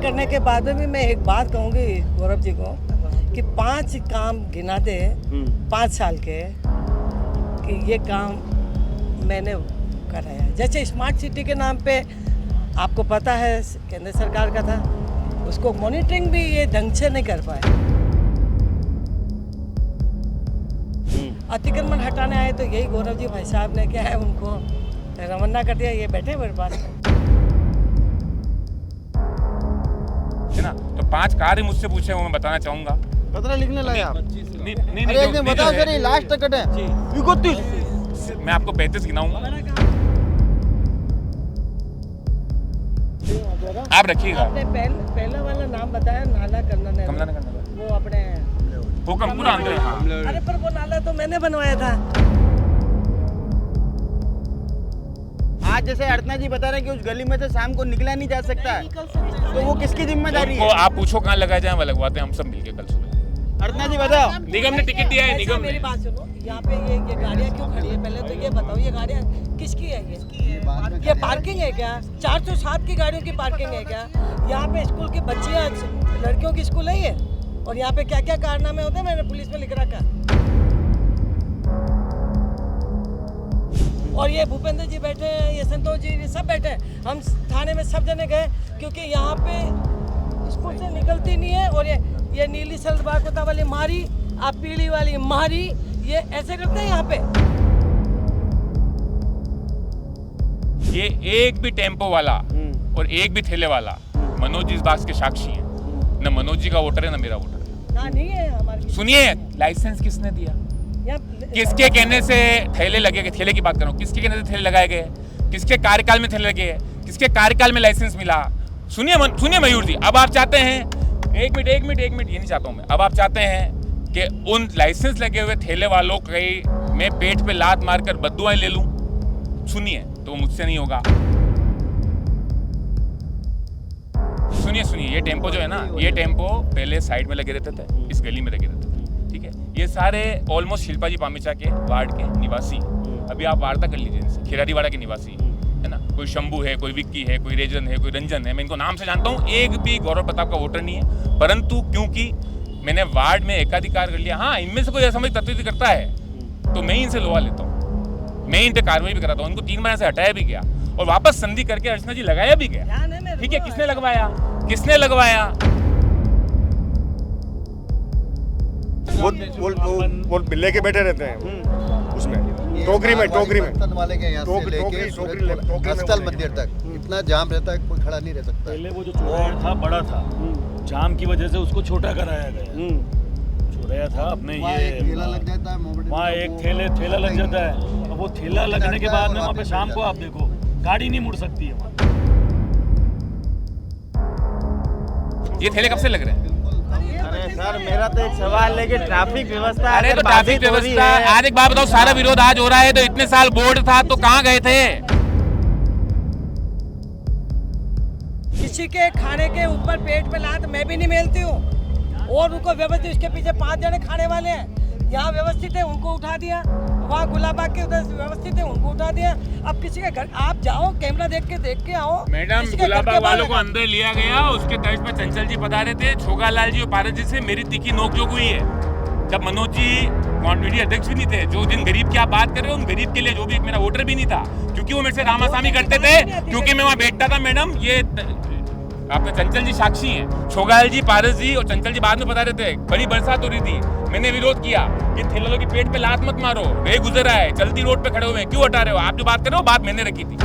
करने के बाद में भी मैं एक बात कहूँगी गौरव जी को कि 5 काम गिना दे 5 साल के कि ये काम मैंने कराया। जैसे स्मार्ट सिटी के नाम पे आपको पता है केंद्र सरकार का था, उसको मॉनिटरिंग भी ये ढंग से नहीं कर पाए। अतिक्रमण हटाने आए तो यही गौरव जी भाई साहब ने क्या है उनको रवाना कर दिया, ये बैठे मेरे पास है ना। तो 5 कार्य मुझसे पूछे वो मैं बताना चाहूंगा। पत्र लिखने लगे आप? नहीं अरे एक दिन बताओ सर, ये लास्ट टिकट है 31। मैं आपको 35 गिनाऊंगा, आप रखिएगा। आपने पहला वाला नाम बताया नाला कमला ने, वो अपने हुक्म पूरा अंदर। हाँ अरे पर वो नाला तो मैंने बनवाया था। आज जैसे अर्चना जी बता रहे हैं कि उस गली में से शाम को निकला नहीं जा सकता है, तो वो किसकी जिम्मेदारी उनको है? आप पूछो कहाँ लगाए जाए, वहाँ लगवाते हैं हम सब मिलके कल सुबह। अर्चना जी बताओ। निगम ने टिकट दिया है, अच्छा, निगम मेरी ने। बात सुनो, यहाँ पे ये गाड़ियाँ क्यों खड़ी है? पहले तो ये बताओ, ये गाड़ियाँ किसकी है? ये पार्किंग है क्या? 407 की गाड़ियों की पार्किंग है क्या? यहाँ पे स्कूल की बच्चियाँ, लड़कियों की स्कूल है ये? और यहाँ पे क्या क्या कारनामे होते हैं मैंने पुलिस में लिख रखा। और ये भूपेंद्र जी बैठे हैं, ये संतोष जी, ये सब बैठे हैं। हम थाने में सब जने गए क्योंकि यहाँ पे स्कूल से निकलती नहीं है। और ये नीली सलवार कुर्ता वाली मारी, आप पीली वाली मारी, ये ऐसे करते हैं यहाँ पे। ये एक भी टेम्पो वाला और एक भी ठेले वाला मनोज जी इस बात के साक्षी हैं। न मनोज जी का वोटर है न मेरा वोटर है। ना नहीं है हमारे। सुनिए, लाइसेंस किसने दिया? किसके कहने से ठेले लगे गए? ठेले की बात करो, किसके कहने से ठेले लगाए गए? किसके कार्यकाल में ठेले लगे? किसके कार्यकाल में लाइसेंस मिला? सुनिए मयूर जी, अब आप चाहते हैं एक मिनट ये नहीं चाहता हूं मैं। अब आप चाहते हैं कि उन लाइसेंस लगे हुए ठेले वालों के मैं पेट पे लात मारकर बद्दुआएं ले लूं? सुनिए, तो मुझसे नहीं होगा। सुनिए, ये टेम्पो जो है ना, ये टेम्पो पहले साइड में लगे रहते थे, इस गली में लगे रहते थे, ठीक है। ये सारे ऑलमोस्ट शिल्पा जी पामिचा के वार्ड के निवासी, अभी आप वार्ता कर लीजिए इनसे, खिरारीवाड़ा के निवासी है ना। कोई शंभू है, कोई विक्की है, कोई रेजन है, कोई रंजन है, मैं इनको नाम से जानता हूँ। एक भी गौरव प्रताप का वोटर नहीं है, परंतु क्योंकि मैंने वार्ड में एकाधिकार कर लिया, हाँ इनमें से कोई असामयिक तत्व करता है तो मैं इनसे लोहा लेता हूँ, मैं इन पे कार्रवाई भी कराता हूँ। इनको 3 बार से हटाया भी गया और वापस संधि करके अर्चना जी लगाया भी गया, ठीक है। किसने लगवाया? वो मिले के बैठे रहते हैं उसमें, टोकरी में वाले के यहाँ से लेके स्थल मंदिर तक इतना जाम रहता है, कोई खड़ा नहीं रह सकता। पहले वो जो चौराहा था बड़ा था, जाम की वजह से उसको छोटा कराया गया। चौराहा था अपने ये ठेला लग जाता है, वहाँ एक ठेला लग जाता है। अब वो ठेला लगने के बाद में वहाँ पे शाम को आप देखो गाड़ी नहीं मुड़ सकती है वहाँ। ये ठेले कब से लग रहे हैं? अरे सर, मेरा तो एक सवाल है कि ट्रैफिक व्यवस्था, अरे तो ट्रैफिक व्यवस्था, आज एक बात बताओ, सारा विरोध आज हो रहा है तो इतने साल बोर्ड था तो कहाँ गए थे? किसी के खाने के ऊपर पेट पे लात मैं भी नहीं मेलती हूँ। और उनको व्यवस्थित, उसके पीछे 5 जने खाने वाले हैं, यहाँ व्यवस्थित है उनको उठा दिया, वहाँ गुलाबाग के उधर व्यवस्थित है उनको उठा दिया। अब किसी के घर आप जाओ, कैमरा देख के आओ। मैडम, गुलाबाग वालों को अंदर लिया गया, उसके तर्ज पर चंचल जी पधारे थे, छोगालाल जी और पारस जी से मेरी तीखी नोकझोंक हुई है। जब मनोज जी कॉन्वेंट अध्यक्ष भी नहीं थे, जो दिन गरीब की आप बात कर रहे हो, उन गरीब के लिए जो भी एक मेरा वोटर भी नहीं था, क्योंकि वो मेरे से रामासामी करते थे, क्योंकि मैं वहाँ बैठता था। मैडम, ये आपके चंचल जी साक्षी हैं, छोगाल जी, पारस जी और चंचल जी बाद में बता रहे थे। बड़ी बरसात हो रही थी, मैंने विरोध किया कि ठेले वालों की पेट पे लात मत मारो, वे गुजर रहा है, चलती रोड पे खड़े हुए हैं, क्यों हटा रहे हो? आप जो बात कर रहे हो बात मैंने रखी थी।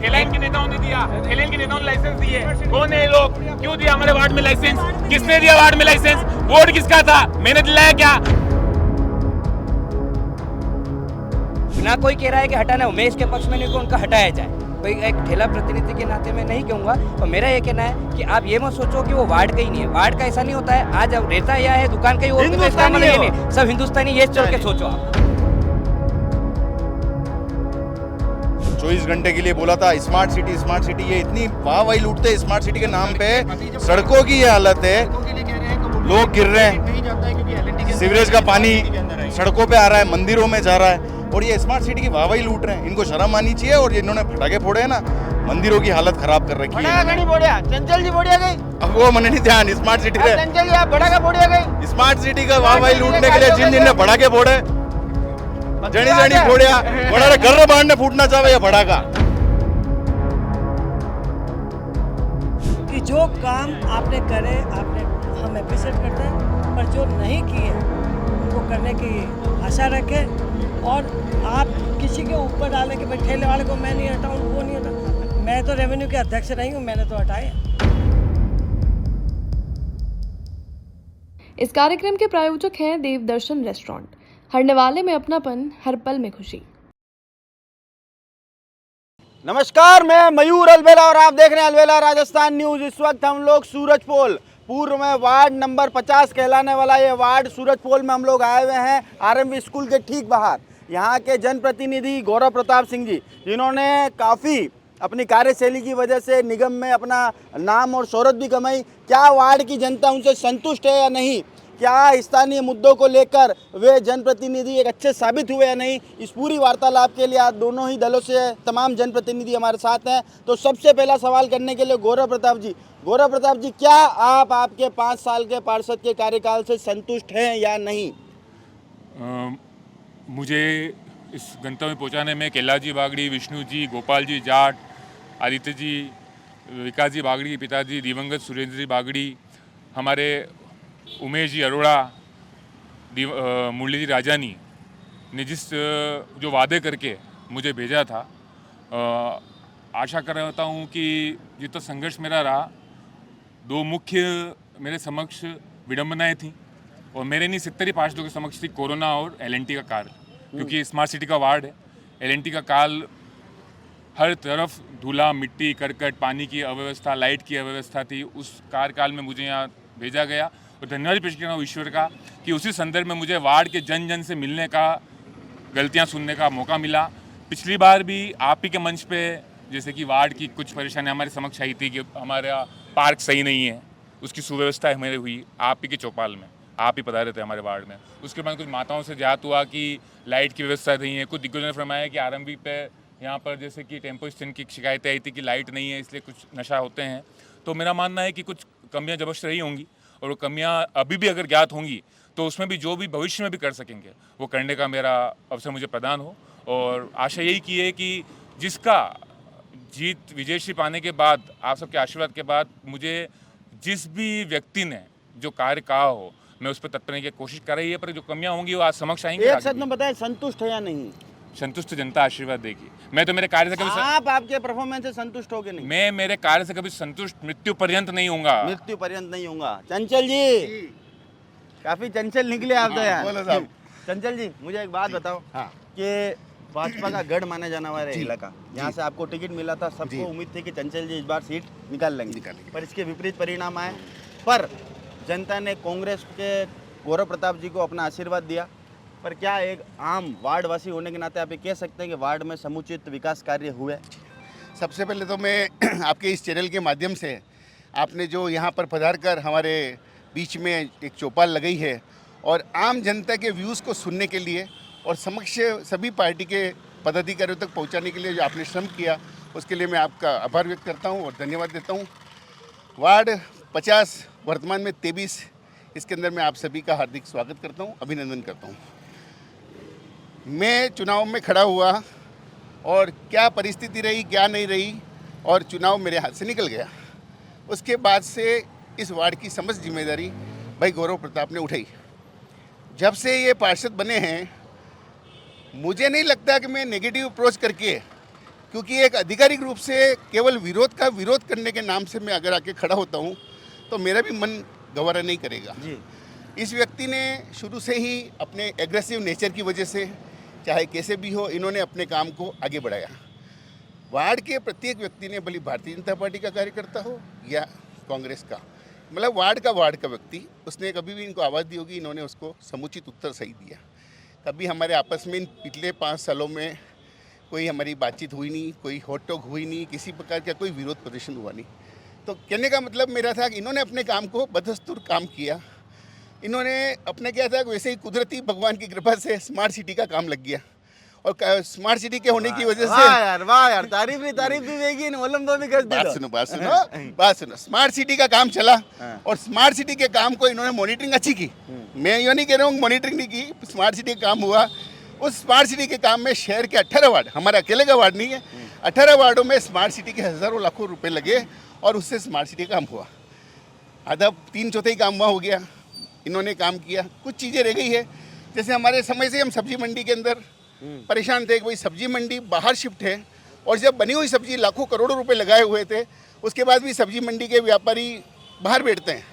ठेला इनके नेताओं ने दिया, ठेले इनके नेताओं ने लाइसेंस दिए। कौन है ये लोग? क्यों दिया हमारे वार्ड में लाइसेंस? किसने दिया वार्ड में लाइसेंस? बोर्ड किसका था? मैंने दिलाया क्या? ना कोई कह रहा है कि हटाना हो, मैं इसके पक्ष में नहीं कि उनका हटाया जाए। कोई एक ठेला प्रतिनिधि के नाते मैं नहीं कहूँगा, और मेरा ये कहना है कि आप ये मत सोचो कि वो वार्ड का ही नहीं है। वार्ड का ऐसा नहीं होता है, आज अब रहता या है दुकान का ही, वो नहीं, सब हिंदुस्तानी, ये चल के सोचो आप। 24 घंटे के लिए बोला था स्मार्ट सिटी, ये इतनी वाहवाही लूटते हैं स्मार्ट सिटी के नाम पे। सड़कों की ये हालत है, लोग गिर रहे हैं, सीवरेज का पानी सड़कों पे आ रहा है, मंदिरों में जा रहा है, और ये स्मार्ट सिटी की वाहवाही लूट रहे हैं। इनको शर्म आनी चाहिए। और ये इन्होंने पटाखे फोड़े हैं ना, मंदिरों की हालत खराब कर रखी बड़ा है घणी बोड़िया चंचल जी बोड़िया गई अब वो मैंने नहीं ध्यान स्मार्ट सिटी रे चंचल जी आप बड़ा का बोड़िया गई स्मार्ट सिटी का वाह भाई लूटने के लिए जिन जिन ने भड़ाके फोड़े जनी जनी फोड़िया बड़ा घर बाढ़ ने फूटना चाहे या भड़ाका कि जो काम आपने करे आपने हम अप्रिशिएट करते हैं, पर जो नहीं किए उनको करने की आशा रखें। और आप किसी के ऊपर डालें कि भाई ठेले वाले को मैं नहीं हटाऊँ, वो नहीं हटा। मैं तो रेवेन्यू के अध्यक्ष रही हूँ, मैंने तो हटाए। इस कार्यक्रम के प्रायोजक हैं देवदर्शन रेस्टोरेंट, हरनेवाले में अपनापन, हर पल में खुशी। नमस्कार, मैं मयूर अलवेला और आप देख रहे हैं अलवेला राजस्थान न्यूज। इस वक्त हम लोग सूरजपोल पूर्व में वार्ड नंबर 50 कहलाने वाला ये वार्ड सूरजपोल में हम लोग आए हुए हैं, आरएमवी स्कूल के ठीक बाहर। यहाँ के जनप्रतिनिधि गौरव प्रताप सिंह जी, जिन्होंने काफ़ी अपनी कार्यशैली की वजह से निगम में अपना नाम और शोहरत भी कमाई। क्या वार्ड की जनता उनसे संतुष्ट है या नहीं, क्या स्थानीय मुद्दों को लेकर वे जनप्रतिनिधि एक अच्छे साबित हुए या नहीं, इस पूरी वार्तालाप के लिए आज दोनों ही दलों से तमाम जनप्रतिनिधि हमारे साथ हैं। तो सबसे पहला सवाल करने के लिए गौरव प्रताप जी, क्या आप आपके 5 साल के पार्षद के कार्यकाल से संतुष्ट हैं या नहीं? मुझे इस गंतव्य में पहुंचाने में कैलाश जी बागड़ी, विष्णु जी, गोपाल जी जाट, आदित्य जी, विकास जी बागड़ी के पिताजी दिवंगत सुरेंद्र जी बागड़ी, हमारे उमेश जी अरोड़ा, मुरली जी राजानी ने जिस जो वादे करके मुझे भेजा था, आशा कर रहा हूँ कि जितना संघर्ष मेरा रहा, 2 मुख्य मेरे समक्ष विडंबनाएं थी और मेरे नहीं 70 पार्षदों के समक्ष थी कोरोना और एलएनटी का काल, क्योंकि स्मार्ट सिटी का वार्ड है। एलएनटी का काल हर तरफ धूला, मिट्टी, करकट, पानी की अव्यवस्था, लाइट की अव्यवस्था थी। उस कार्यकाल में मुझे यहाँ भेजा गया और धन्यवाद पेश करना हूँ ईश्वर का कि उसी संदर्भ में मुझे वार्ड के जन जन से मिलने का, गलतियाँ सुनने का मौका मिला। पिछली बार भी आप ही के मंच पे जैसे कि वार्ड की कुछ परेशानियाँ हमारे समक्ष आई थी कि हमारा पार्क सही नहीं है, उसकी सुव्यवस्था हमारे हुई आप ही के चौपाल में, आप ही पधारे थे हमारे वार्ड में। उसके बाद कुछ माताओं से ज्ञात हुआ कि लाइट की व्यवस्था नहीं है। कुछ दिग्गजों ने फरमाया कि आरएमवी पे यहाँ पर जैसे कि टेम्पो स्टैंड की शिकायतें आई थी कि लाइट नहीं है, इसलिए कुछ नशा होते हैं। तो मेरा मानना है कि कुछ कमियाँ जबरदस्त रही होंगी और वो कमियाँ अभी भी अगर ज्ञात होंगी तो उसमें भी जो भी भविष्य में भी कर सकेंगे वो करने का मेरा अवसर मुझे प्रदान हो। और आशा यही की है कि जिसका जीत विजयश्री पाने के बाद, आप सबके आशीर्वाद के बाद, मुझे जिस भी व्यक्ति ने जो कार्य कहा हो मैं उस पर तत्पर की कोशिश कर रही है, पर जो कमियां होंगी वो आज समक्ष आएंगी। एक शब्द में बताएं, संतुष्ट है या नहीं? संतुष्ट जनता आशीर्वाद देगी। मैं तो मेरे कार्य से कभी आप आपके परफॉर्मेंस से संतुष्ट होगे नहीं? मैं मेरे कार्य से कभी संतुष्ट मृत्यु पर्यंत नहीं होऊंगा। मृत्यु पर्यंत नहीं होगा। चंचल जी, काफी चंचल निकले आप तो यार। चंचल जी, मुझे एक बात बताओ कि भाजपा का गढ़ माना जाने वाला इलाका, यहाँ से आपको टिकट मिला था, सबको उम्मीद थी कि चंचल जी इस बार सीट निकाल लेंगे, पर इसके विपरीत परिणाम आए। पर जनता ने कांग्रेस के गौरव प्रताप जी को अपना आशीर्वाद दिया। पर क्या एक आम वार्डवासी होने के नाते आप ये कह सकते हैं कि वार्ड में समुचित विकास कार्य हुए? सबसे पहले तो मैं आपके इस चैनल के माध्यम से, आपने जो यहाँ पर पधार कर हमारे बीच में एक चौपाल लगाई है और आम जनता के व्यूज़ को सुनने के लिए और समक्ष सभी पार्टी के पदाधिकारियों तक पहुँचाने के लिए जो आपने श्रम किया, उसके लिए मैं आपका आभार व्यक्त करता हूँ और धन्यवाद देता हूँ। वार्ड 50, वर्तमान में 23, इसके अंदर मैं आप सभी का हार्दिक स्वागत करता हूँ, अभिनंदन करता हूँ। मैं चुनाव में खड़ा हुआ और क्या परिस्थिति रही, क्या नहीं रही, और चुनाव मेरे हाथ से निकल गया। उसके बाद से इस वार्ड की समस्त जिम्मेदारी भाई गौरव प्रताप ने उठाई। जब से ये पार्षद बने हैं, मुझे नहीं लगता कि मैं नेगेटिव अप्रोच करके, क्योंकि एक आधिकारिक रूप से केवल विरोध का विरोध करने के नाम से मैं अगर आके खड़ा होता हूँ तो मेरा भी मन गवारा नहीं करेगा जी। इस व्यक्ति ने शुरू से ही अपने एग्रेसिव नेचर की वजह से, चाहे कैसे भी हो, इन्होंने अपने काम को आगे बढ़ाया। वार्ड के प्रत्येक व्यक्ति ने, भले भारतीय जनता पार्टी का कार्यकर्ता हो या कांग्रेस का, मतलब वार्ड का व्यक्ति, उसने कभी भी इनको आवाज़ दी होगी, इन्होंने उसको समुचित उत्तर सही दिया। कभी हमारे आपस में इन पिछले 5 सालों में कोई हमारी बातचीत हुई नहीं, कोई हॉट टॉक हुई नहीं, किसी प्रकार का कोई विरोध प्रदर्शन हुआ नहीं। तो कहने का मतलब मेरा था कि इन्होंने अपने काम को बदस्तूर काम किया। इन्होंने अपने क्या था, वैसे ही कुदरती भगवान की कृपा से स्मार्ट सिटी का काम लग गया और स्मार्ट सिटी के होने की वजह वाह से यार, वाह यार, तारीफ भी देगी इन ओलम दो भी कर दी बात सुनो स्मार्ट सिटी का काम चला और स्मार्ट सिटी के काम को इन्होंने मॉनिटरिंग अच्छी की। मैं ये नहीं कह रहा हूँ मॉनिटरिंग नहीं की, स्मार्ट सिटी का काम हुआ। उस स्मार्ट सिटी के काम में शहर के 18 वार्ड, हमारे अकेले का वार्ड नहीं है, 18 वार्डों में स्मार्ट सिटी के हज़ारों लाखों रुपए लगे और उससे स्मार्ट सिटी का काम हुआ। आधा 3/4 काम वहाँ हो गया, इन्होंने काम किया। कुछ चीज़ें रह गई है, जैसे हमारे समय से हम सब्जी मंडी के अंदर परेशान थे कि भाई सब्जी मंडी बाहर शिफ्ट है, और जब बनी हुई सब्जी लाखों करोड़ों रुपए लगाए हुए थे, उसके बाद भी सब्जी मंडी के व्यापारी बाहर बैठते हैं।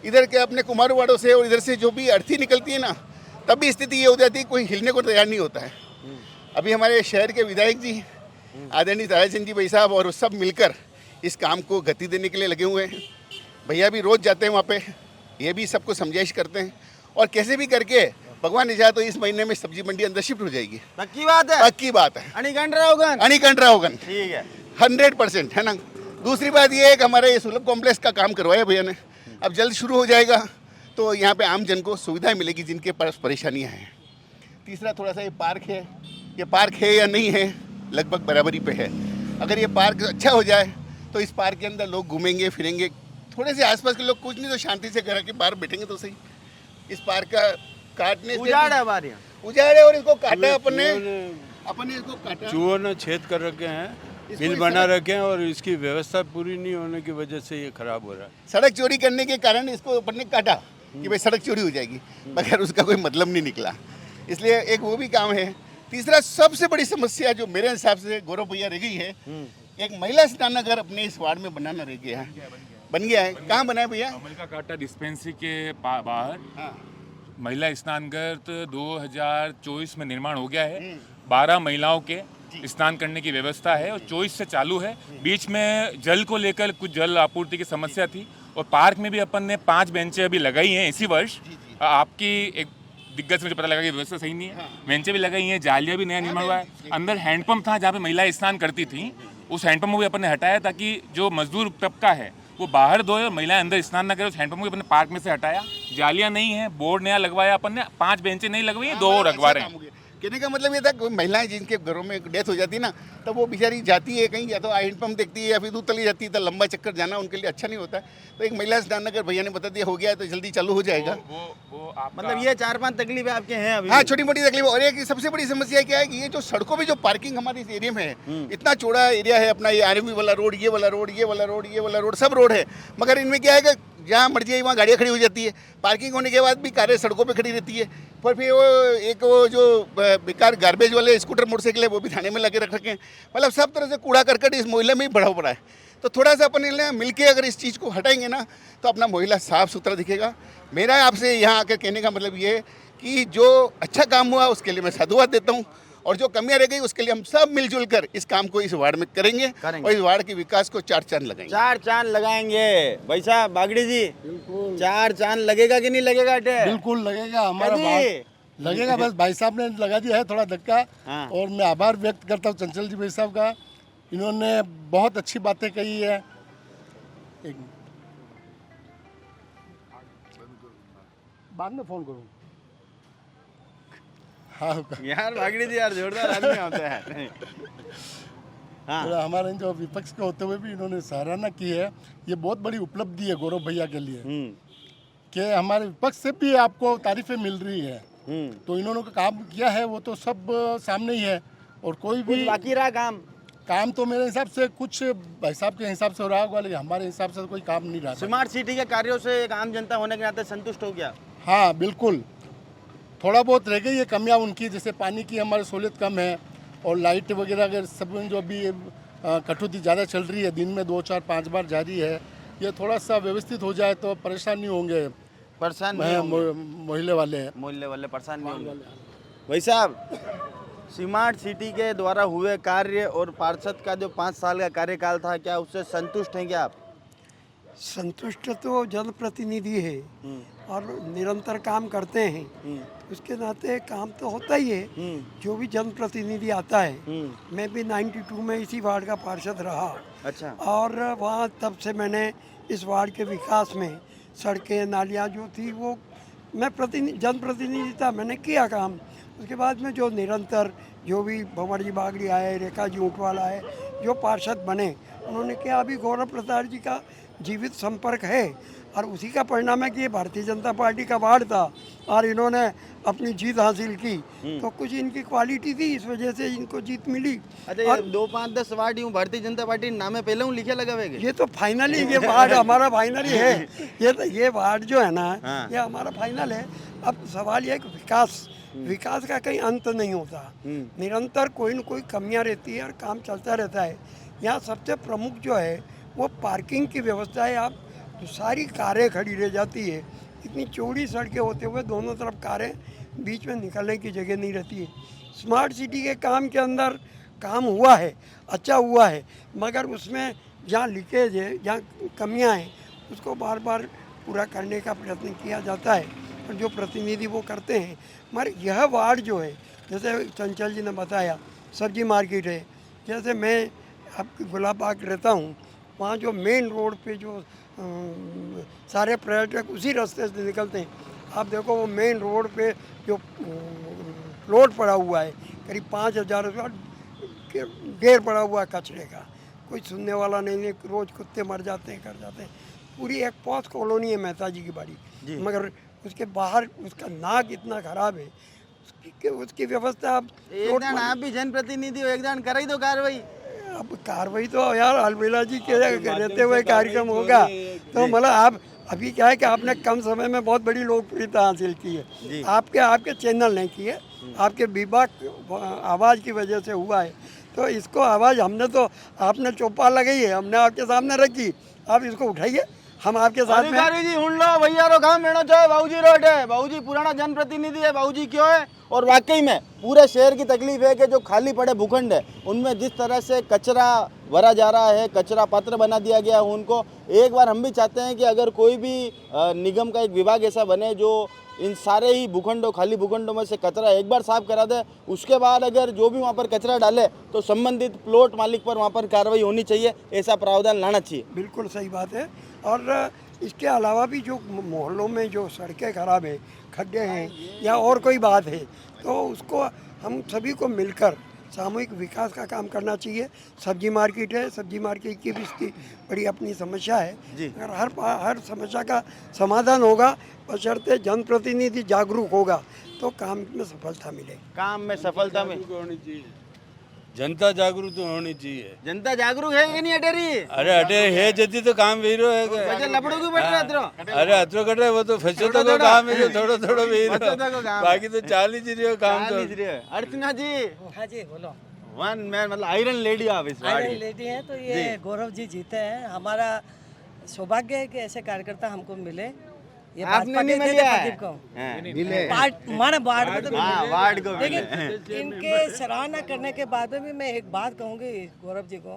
इधर के अपने कुमारवाड़ों से और इधर से जो भी अर्थी निकलती है ना, तब भी स्थिति ये हो जाती है कोई हिलने को तैयार नहीं होता है। अभी हमारे शहर के विधायक जी आदरणीय ताराचंद जी भाई साहब और सब मिलकर इस काम को गति देने के लिए लगे हुए हैं। भैया भी रोज़ जाते हैं वहाँ पे, ये भी सबको समझाइश करते हैं और कैसे भी करके भगवान ने चाहा तो इस महीने में सब्जी मंडी अंदर शिफ्ट हो जाएगी। पक्की बात है, पक्की बात है। अणिकंडरा होगन ठीक है, 100% है ना। दूसरी बात ये है कि हमारे ये सुलभ कॉम्प्लेक्स का काम करवाया भैया ने, अब जल्द शुरू हो जाएगा तो यहाँ पे आम जन को सुविधाएं मिलेगी जिनके पास परेशानियाँ हैं। तीसरा थोड़ा सा ये पार्क है या नहीं है, लगभग बराबरी पे है। अगर ये पार्क अच्छा हो जाए तो इस पार्क के अंदर लोग घूमेंगे फिरेंगे, थोड़े से आसपास के लोग कुछ नहीं तो शांति से घर के बाहर बैठेंगे तो सही। इस पार्क का काटने से उजाड़ है हमारे यहाँ, उजाड़ है और इसको काटा अपने इसको काटा, चूहों ने छेद कर रखे हैं, इसको बिल इस बना तरह- रखे हैं और इसकी व्यवस्था पूरी नहीं होने की वजह से ये खराब हो रहा है। सड़क चोरी करने के कारण इसको अपन ने काटा कि भाई सड़क चोरी हो जाएगी, मगर उसका कोई मतलब नहीं निकला, इसलिए एक वो भी काम है। तीसरा सबसे बड़ी समस्या जो मेरे हिसाब से गौरव भैया रह गई है, एक महिला स्नानागार अपने इस वार्ड में बनाना रह गया है। बन गया है, कहाँ बना है भैया? कमल का कांटा डिस्पेंसरी के बाहर महिला स्नानघर तो 2024 में निर्माण हो गया है। 12 महिलाओं के स्नान करने की व्यवस्था है और 24 से चालू है। बीच में जल को लेकर कुछ जल आपूर्ति की समस्या थी और पार्क में भी अपन ने 5 बेंचें अभी लगाई हैं इसी वर्ष। आपकी एक दिग्गज से मुझे पता लगा कि व्यवस्था सही नहीं है, बेंचें भी लगाई हैं, जालियाँ भी नया निर्माण हुआ है। अंदर हैंडपंप था जहाँ पे महिलाएं स्नान करती थी, उस हैंडपंप को भी अपन ने हटाया ताकि जो मजदूर तबका है वो बाहर धोए और महिलाएं अंदर स्नान न करें। उस हैंडपंप को अपन ने पार्क में से हटाया, जालियाँ नहीं है, बोर्ड नया लगवाया अपन ने, 5 बेंचें नहीं लगवाई हैं, 2 और लगवा रहे हैं। कहने का मतलब ये था कि महिलाएं जिनके घरों में डेथ हो जाती है ना, तब वो बेचारी जाती है कहीं, या तो हैंडपंप देखती है या फिर दूध तली जाती है, तो लंबा चक्कर जाना उनके लिए अच्छा नहीं होता है। तो एक महिला स्नानगर भैया ने बता दिया हो गया है तो जल्दी चालू हो जाएगा। वो मतलब ये 4-5 तकलीफें आपके हैं अभी? हाँ, छोटी मोटी तकलीफ। और एक सबसे बड़ी समस्या क्या है कि ये जो सड़कों में जो पार्किंग हमारे इस एरिया में है, इतना चौड़ा एरिया है अपना, ये आर्मी वाला रोड, ये वाला रोड, ये वाला रोड, ये वाला रोड, सब रोड है, मगर इनमें क्या है कि जहाँ मर्जी है वहाँ गाड़ियाँ खड़ी हो जाती है। पार्किंग होने के बाद भी कारें सड़कों पे खड़ी रहती है। फिर वो जो बेकार गार्बेज वाले स्कूटर मोटरसाइकिल है वो भी थाने में लगे रख रखे हैं। मतलब सब तरह से कूड़ा करकट इस मोहल्ले में ही बढ़ा पड़ा है। तो थोड़ा सा अपन मिलके अगर इस चीज़ को हटाएंगे ना तो अपना मोहल्ला साफ सुथरा दिखेगा। मेरा आपसे यहाँ आकर कहने का मतलब ये है कि जो अच्छा काम हुआ उसके लिए मैं साधुवाद देता हूँ, और जो कमियां रह गई उसके लिए हम सब मिलजुल कर इस काम को इस वार्ड में करेंगे और इस वार्ड के विकास को 4 चांद लगाएंगे। 4 चांद लगाएंगे भाई साहब। बागड़ी जी, 4 चांद लगेगा कि नहीं लगेगा? बिल्कुल लगेगा, हमारा बात लगेगा। बस भाई साहब ने लगा दिया है थोड़ा धक्का। और मैं आभार व्यक्त करता हूँ चंचल जी भाई साहब का, इन्होंने बहुत अच्छी बातें कही है। बाद में फोन करूँ। हाँ यार बागड़ी जी यार जोरदार आदमी होते हैं। तो हमारे जो विपक्ष के होते हुए भी इन्होंने सराहना की है, ये बहुत बड़ी उपलब्धि है गौरव भैया के लिए कि हमारे विपक्ष से भी आपको तारीफें मिल रही है। तो इन्होंने काम किया है वो तो सब सामने ही है। और कोई भी बाकी रहा काम तो मेरे हिसाब से कुछ भाई साहब के हिसाब से हो रहा होगा, लेकिन हमारे हिसाब से कोई काम नहीं रहा। स्मार्ट सिटी के कार्यों से एक आम जनता होने के नाते संतुष्ट हो गया? हाँ बिल्कुल, थोड़ा बहुत रह गई है कमियाँ उनकी, जैसे पानी की हमारी सहूलियत कम है और लाइट वगैरह अगर सब जो अभी कटौती ज़्यादा चल रही है, दिन में 2, 4, 5 बार जारी है, ये थोड़ा सा व्यवस्थित हो जाए तो परेशान नहीं होंगे। परेशान मोहल्ले वाले परेशान नहीं होंगे। भाई साहब, स्मार्ट सिटी के द्वारा हुए कार्य और पार्षद का जो 5 साल का कार्यकाल था, क्या उससे संतुष्ट हैं क्या आप? संतुष्ट तो जनप्रतिनिधि है और निरंतर काम करते हैं, उसके नाते काम तो होता ही है। जो भी जनप्रतिनिधि आता है, मैं भी 92 में इसी वार्ड का पार्षद रहा। अच्छा। और वहाँ तब से मैंने इस वार्ड के विकास में सड़कें नालियाँ जो थी वो मैं जनप्रतिनिधि था, मैंने किया काम। उसके बाद में जो निरंतर जो भी भंवर जी बागड़ी आए, रेखा जी ऊंटवाल आए, जो पार्षद बने, उन्होंने किया। अभी गौरव प्रसाद जी का जीवित संपर्क है और उसी का परिणाम है कि ये भारतीय जनता पार्टी का वार्ड था और इन्होंने अपनी जीत हासिल की। तो कुछ इनकी क्वालिटी थी, इस वजह से इनको जीत मिली। अच्छा, ये 2, 5, 10 वार्ड यूँ भारतीय जनता पार्टी नामे पहले हूँ लिखे लगा हुए ये तो फाइनली ये वार्ड हमारा फाइनली है। ये वार्ड जो है ना, ये हमारा फाइनल है। अब सवाल ये है कि विकास का कहीं अंत नहीं होता, निरंतर कोई न कोई कमियां रहती है और काम चलता रहता है। यहाँ सबसे प्रमुख जो है वो पार्किंग की व्यवस्था है। आप तो सारी कारें खड़ी रह जाती है, इतनी चौड़ी सड़कें होते हुए दोनों तरफ कारें, बीच में निकलने की जगह नहीं रहती है। स्मार्ट सिटी के काम के अंदर काम हुआ है, अच्छा हुआ है, मगर उसमें जहाँ लीकेज है, जहाँ कमियाँ हैं, उसको बार बार पूरा करने का प्रयत्न किया जाता है और जो प्रतिनिधि वो करते हैं। मगर यह वार्ड जो है, जैसे चंचल जी ने बताया, सब्जी मार्केट है, जैसे मैं आपकी गुलाब बाग रहता हूँ, वहाँ जो मेन रोड पे जो सारे पर्यटक उसी रास्ते से निकलते हैं। आप देखो वो मेन रोड पे जो प्लॉट पड़ा हुआ है, करीब 5,000 ढेर पड़ा हुआ है कचरे का, कोई सुनने वाला नहीं है। रोज़ कुत्ते मर जाते हैं, कर जाते हैं। पूरी एक पौध कॉलोनी है मेहता जी की बाड़ी, मगर उसके बाहर उसका नाक इतना खराब है कि उसकी व्यवस्था। एक दिन आप भी जनप्रतिनिधि हो, एक दिन कर ही दो कार्रवाई। अब कार्रवाई तो यार अलबेला जी के रहते हुए कार्यक्रम होगा। तो मतलब आप अभी क्या है कि आपने कम समय में बहुत बड़ी लोकप्रियता हासिल की है। आपके चैनल ने की है, आपके विभाग आवाज़ की वजह से हुआ है। तो इसको आवाज़ हमने तो, आपने चौपाल लगाई है, हमने आपके सामने रखी, आप इसको उठाइए, हम आपके साथ में। अधिकारी जी हुन लो भैया रो काम मेणो चाहे बाबूजी रोड है, बाबूजी पुराना जनप्रतिनिधि है, बाबूजी क्यों है। और वाकई में पूरे शहर की तकलीफ है कि जो खाली पड़े भूखंड है उनमें जिस तरह से कचरा भरा जा रहा है, कचरा पात्र बना दिया गया है उनको। एक बार हम भी चाहते हैं कि अगर कोई भी निगम का एक विभाग ऐसा बने जो इन सारे ही भूखंडों, खाली भूखंडों में से कचरा एक बार साफ करा दे, उसके बाद अगर जो भी वहाँ पर कचरा डाले तो संबंधित प्लॉट मालिक पर वहाँ पर कार्रवाई होनी चाहिए, ऐसा प्रावधान लाना चाहिए। बिल्कुल सही बात है। और इसके अलावा भी जो मोहल्लों में जो सड़कें खराब है, खड्डे हैं या और कोई बात है, तो उसको हम सभी को मिलकर सामूहिक विकास का काम करना चाहिए। सब्जी मार्केट है, सब्जी मार्केट की भी इसकी बड़ी अपनी समस्या है। अगर हर समस्या का समाधान होगा, बशर्ते जनप्रतिनिधि जागरूक होगा, तो काम में सफलता मिलेगी। काम में सफलता में होनी चाहिए, जनता जागरूक होनी चाहिए। जनता जागरूक है कि नहीं अटेरी? अरे अटे है जति तो काम वीरो है। वजह लपड़ो क्यों बैठ रहे अतरो? अरे अतरो कट रहे वो तो फसोता को काम है, थोड़ा थोड़ा वीरो, बाकी तो चाल ही रही काम तो। अर्चना जी, हाँ जी बोलो। वन मैन मतलब आयरन लेडी आप इस आयरन लेडी हैं, तो ये गौरव जी जीते हैं। हमारा सौभाग्य है कि ऐसे कार्यकर्ता हमको मिले। ये आपने नहीं मिला है? वार्ड को लेकिन इनके सराहना करने के बाद में भी मैं एक बात कहूँगी गौरव जी को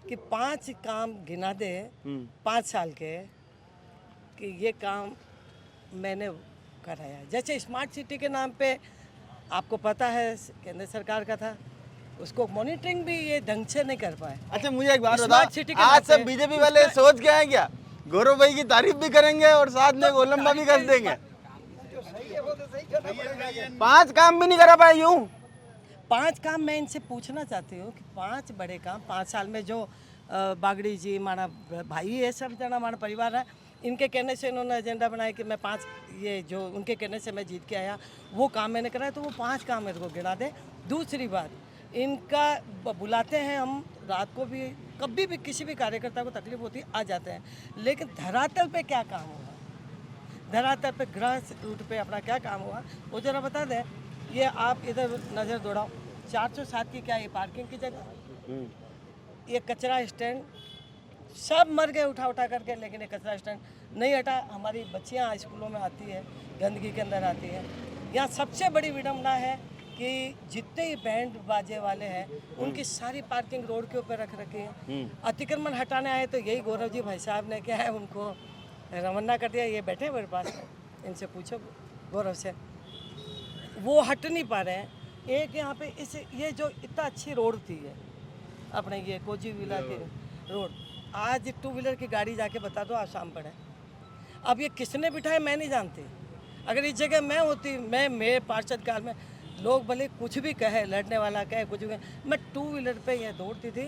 कि 5 काम गिना दे 5 साल के, कि ये काम मैंने कराया। जैसे स्मार्ट सिटी के नाम पे आपको पता है केंद्र सरकार का था, उसको मॉनिटरिंग भी ये ढंग से नहीं कर पाए। अच्छा मुझे एक बात बताओ, आज सब बीजेपी वाले सोच के आए क्या गौरव भाई की तारीफ भी करेंगे और साथ में गोलम्बा भी कर देंगे? 5 काम भी नहीं करा पाए यूं। 5 काम मैं इनसे पूछना चाहती हूँ कि 5 बड़े काम 5 साल में जो बागड़ी जी हमारा भाई है, सब जना हमारा परिवार है, इनके कहने से इन्होंने एजेंडा बनाया कि मैं 5 ये जो उनके कहने से मैं जीत के आया वो काम मैंने कराया, तो वो 5 काम मेरे को गिना दे। दूसरी बात, इनका बुलाते हैं हम रात को भी, कभी भी किसी भी कार्यकर्ता को तकलीफ होती है आ जाते हैं, लेकिन धरातल पे क्या काम हुआ, धरातल पे ग्रास रूट पे अपना क्या काम हुआ वो जरा बता दें। ये आप इधर नज़र दौड़ाओ, 407 की क्या ये पार्किंग की जगह, ये कचरा स्टैंड, सब मर गए उठा उठा करके, लेकिन ये कचरा स्टैंड नहीं हटा। हमारी बच्चियाँ स्कूलों में आती है, गंदगी के अंदर आती है। यहाँ सबसे बड़ी विडम्बना है कि जितने ही बैंड बाजे वाले हैं उनकी सारी पार्किंग रोड के ऊपर रख रखी है। अतिक्रमण हटाने आए तो यही गौरव जी भाई साहब ने क्या है उनको रवाना कर दिया। ये बैठे मेरे पास, इनसे पूछो गौरव से, वो हट नहीं पा रहे हैं। एक यहाँ पे इस ये जो इतना अच्छी रोड थी है अपने ये कोची विला की रोड, आज 2 व्हीलर की गाड़ी जाके बता दो आसाम पड़े। अब ये किसने बिठाए मैं नहीं जानती। अगर इस जगह मैं होती, मैं मेरे पार्षद काल में लोग भले कुछ भी कहे, लड़ने वाला कहे, कुछ भी कहे, मैं 2 व्हीलर पे ये दौड़ती थी,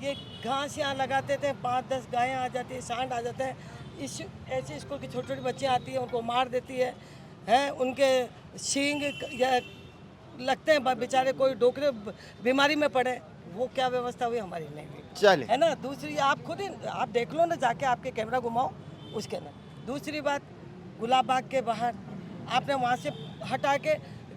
ये घास यहाँ लगाते थे, 5-10 गायें आ जाती है, सांड आ जाते हैं, इस ऐसे स्कूल की छोटी छोटी बच्चियाँ आती हैं, उनको मार देती है, उनके सींग या लगते हैं, बेचारे कोई डोकरे बीमारी में पड़े, वो क्या व्यवस्था हुई हमारी नहीं हुई, चलिए है ना। दूसरी आप खुद ही आप देख लो ना, जाके आपके कैमरा घुमाओ उसके ना। दूसरी बात, गुलाब बाग के बाहर आपने वहाँ से हटा के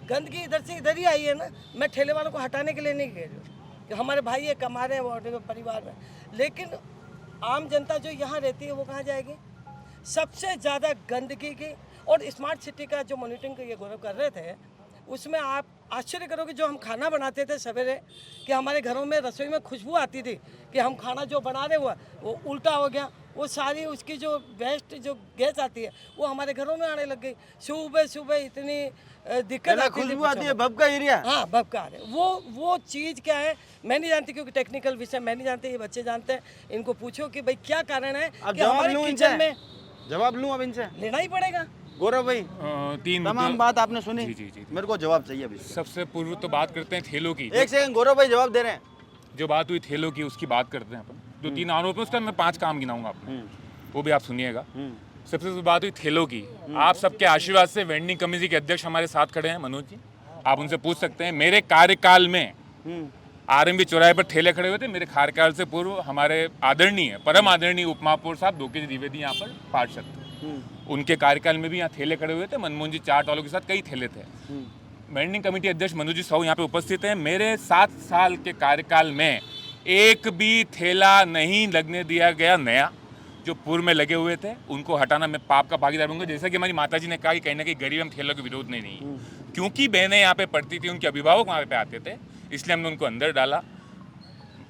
गंदगी इधर से इधर ही आई है ना। मैं ठेले वालों को हटाने के लिए नहीं कह रही हूँ कि हमारे भाई ये कमा रहे हैं वो परिवार में, लेकिन आम जनता जो यहाँ रहती है वो कहाँ जाएगी? सबसे ज़्यादा गंदगी की, और स्मार्ट सिटी का जो मॉनिटरिंग ये गौरव कर रहे थे, उसमें आप आश्चर्य करोगे, जो हम खाना बनाते थे सवेरे, कि हमारे घरों में रसोई में खुशबू आती थी कि हम खाना जो बना रहे हुआ वो उल्टा हो गया, वो सारी उसकी जो वेस्ट जो गैस आती है वो हमारे घरों में आने लग गई। सुबह सुबह इतनी दिक्कत आती खुशबू आती है, भब का एरिया। हाँ, भब का आ रहे, वो चीज़ क्या है मैं नहीं जानती, क्योंकि टेक्निकल विषय मैं नहीं जानती, ये बच्चे जानते हैं। इनको पूछो कि भाई क्या कारण है कि हमारे किचन में। जवाब लूं अब इनसे? लेना ही पड़ेगा। गौरव भाई, 3 तमाम बात आपने सुनी, जी। मेरे को जवाब चाहिए अभी। सबसे पूर्व तो बात करते हैं थैलों की। एक सेकंड, गौरव भाई जवाब दे रहे हैं। जो बात हुई थैलों की उसकी बात करते हैं अपन। जो 3 आरोप है उसका मैं 5 काम गिनाऊंगा आपको, वो भी आप सुनिएगा। सबसे बात हुई थैलों की। आप सबके आशीर्वाद से वेंडिंग कमेटी के अध्यक्ष हमारे साथ खड़े हैं, मनोज जी, आप उनसे पूछ सकते हैं। मेरे कार्यकाल में आरएमबी चौराहे पर ठेले खड़े हुए थे। मेरे कार्यकाल से पूर्व हमारे आदरणीय, परम आदरणीय उप महापौर साहब डोके जी द्विवेदी यहाँ पर पार्षद, उनके कार्यकाल में भी यहाँ ठेले खड़े हुए थे। मनमोहन जी चाट वालों के साथ कई ठेले थे। वेंडिंग कमेटी अध्यक्ष मनोज जी साहू यहाँ पे उपस्थित हैं। मेरे 7 साल के कार्यकाल में एक भी ठेला नहीं लगने दिया गया नया। जो पूर्व में लगे हुए थे उनको हटाना मैं पाप का भागीदार हूँगा। जैसा कि हमारी माता जी ने कहा कि कहीं ना कहीं गरीब हम ठेलों के विरोध में नहीं, क्योंकि बहनें यहाँ पे पढ़ती थी, उनके अभिभावक वहाँ पे आते थे, इसलिए हमने उनको अंदर डाला।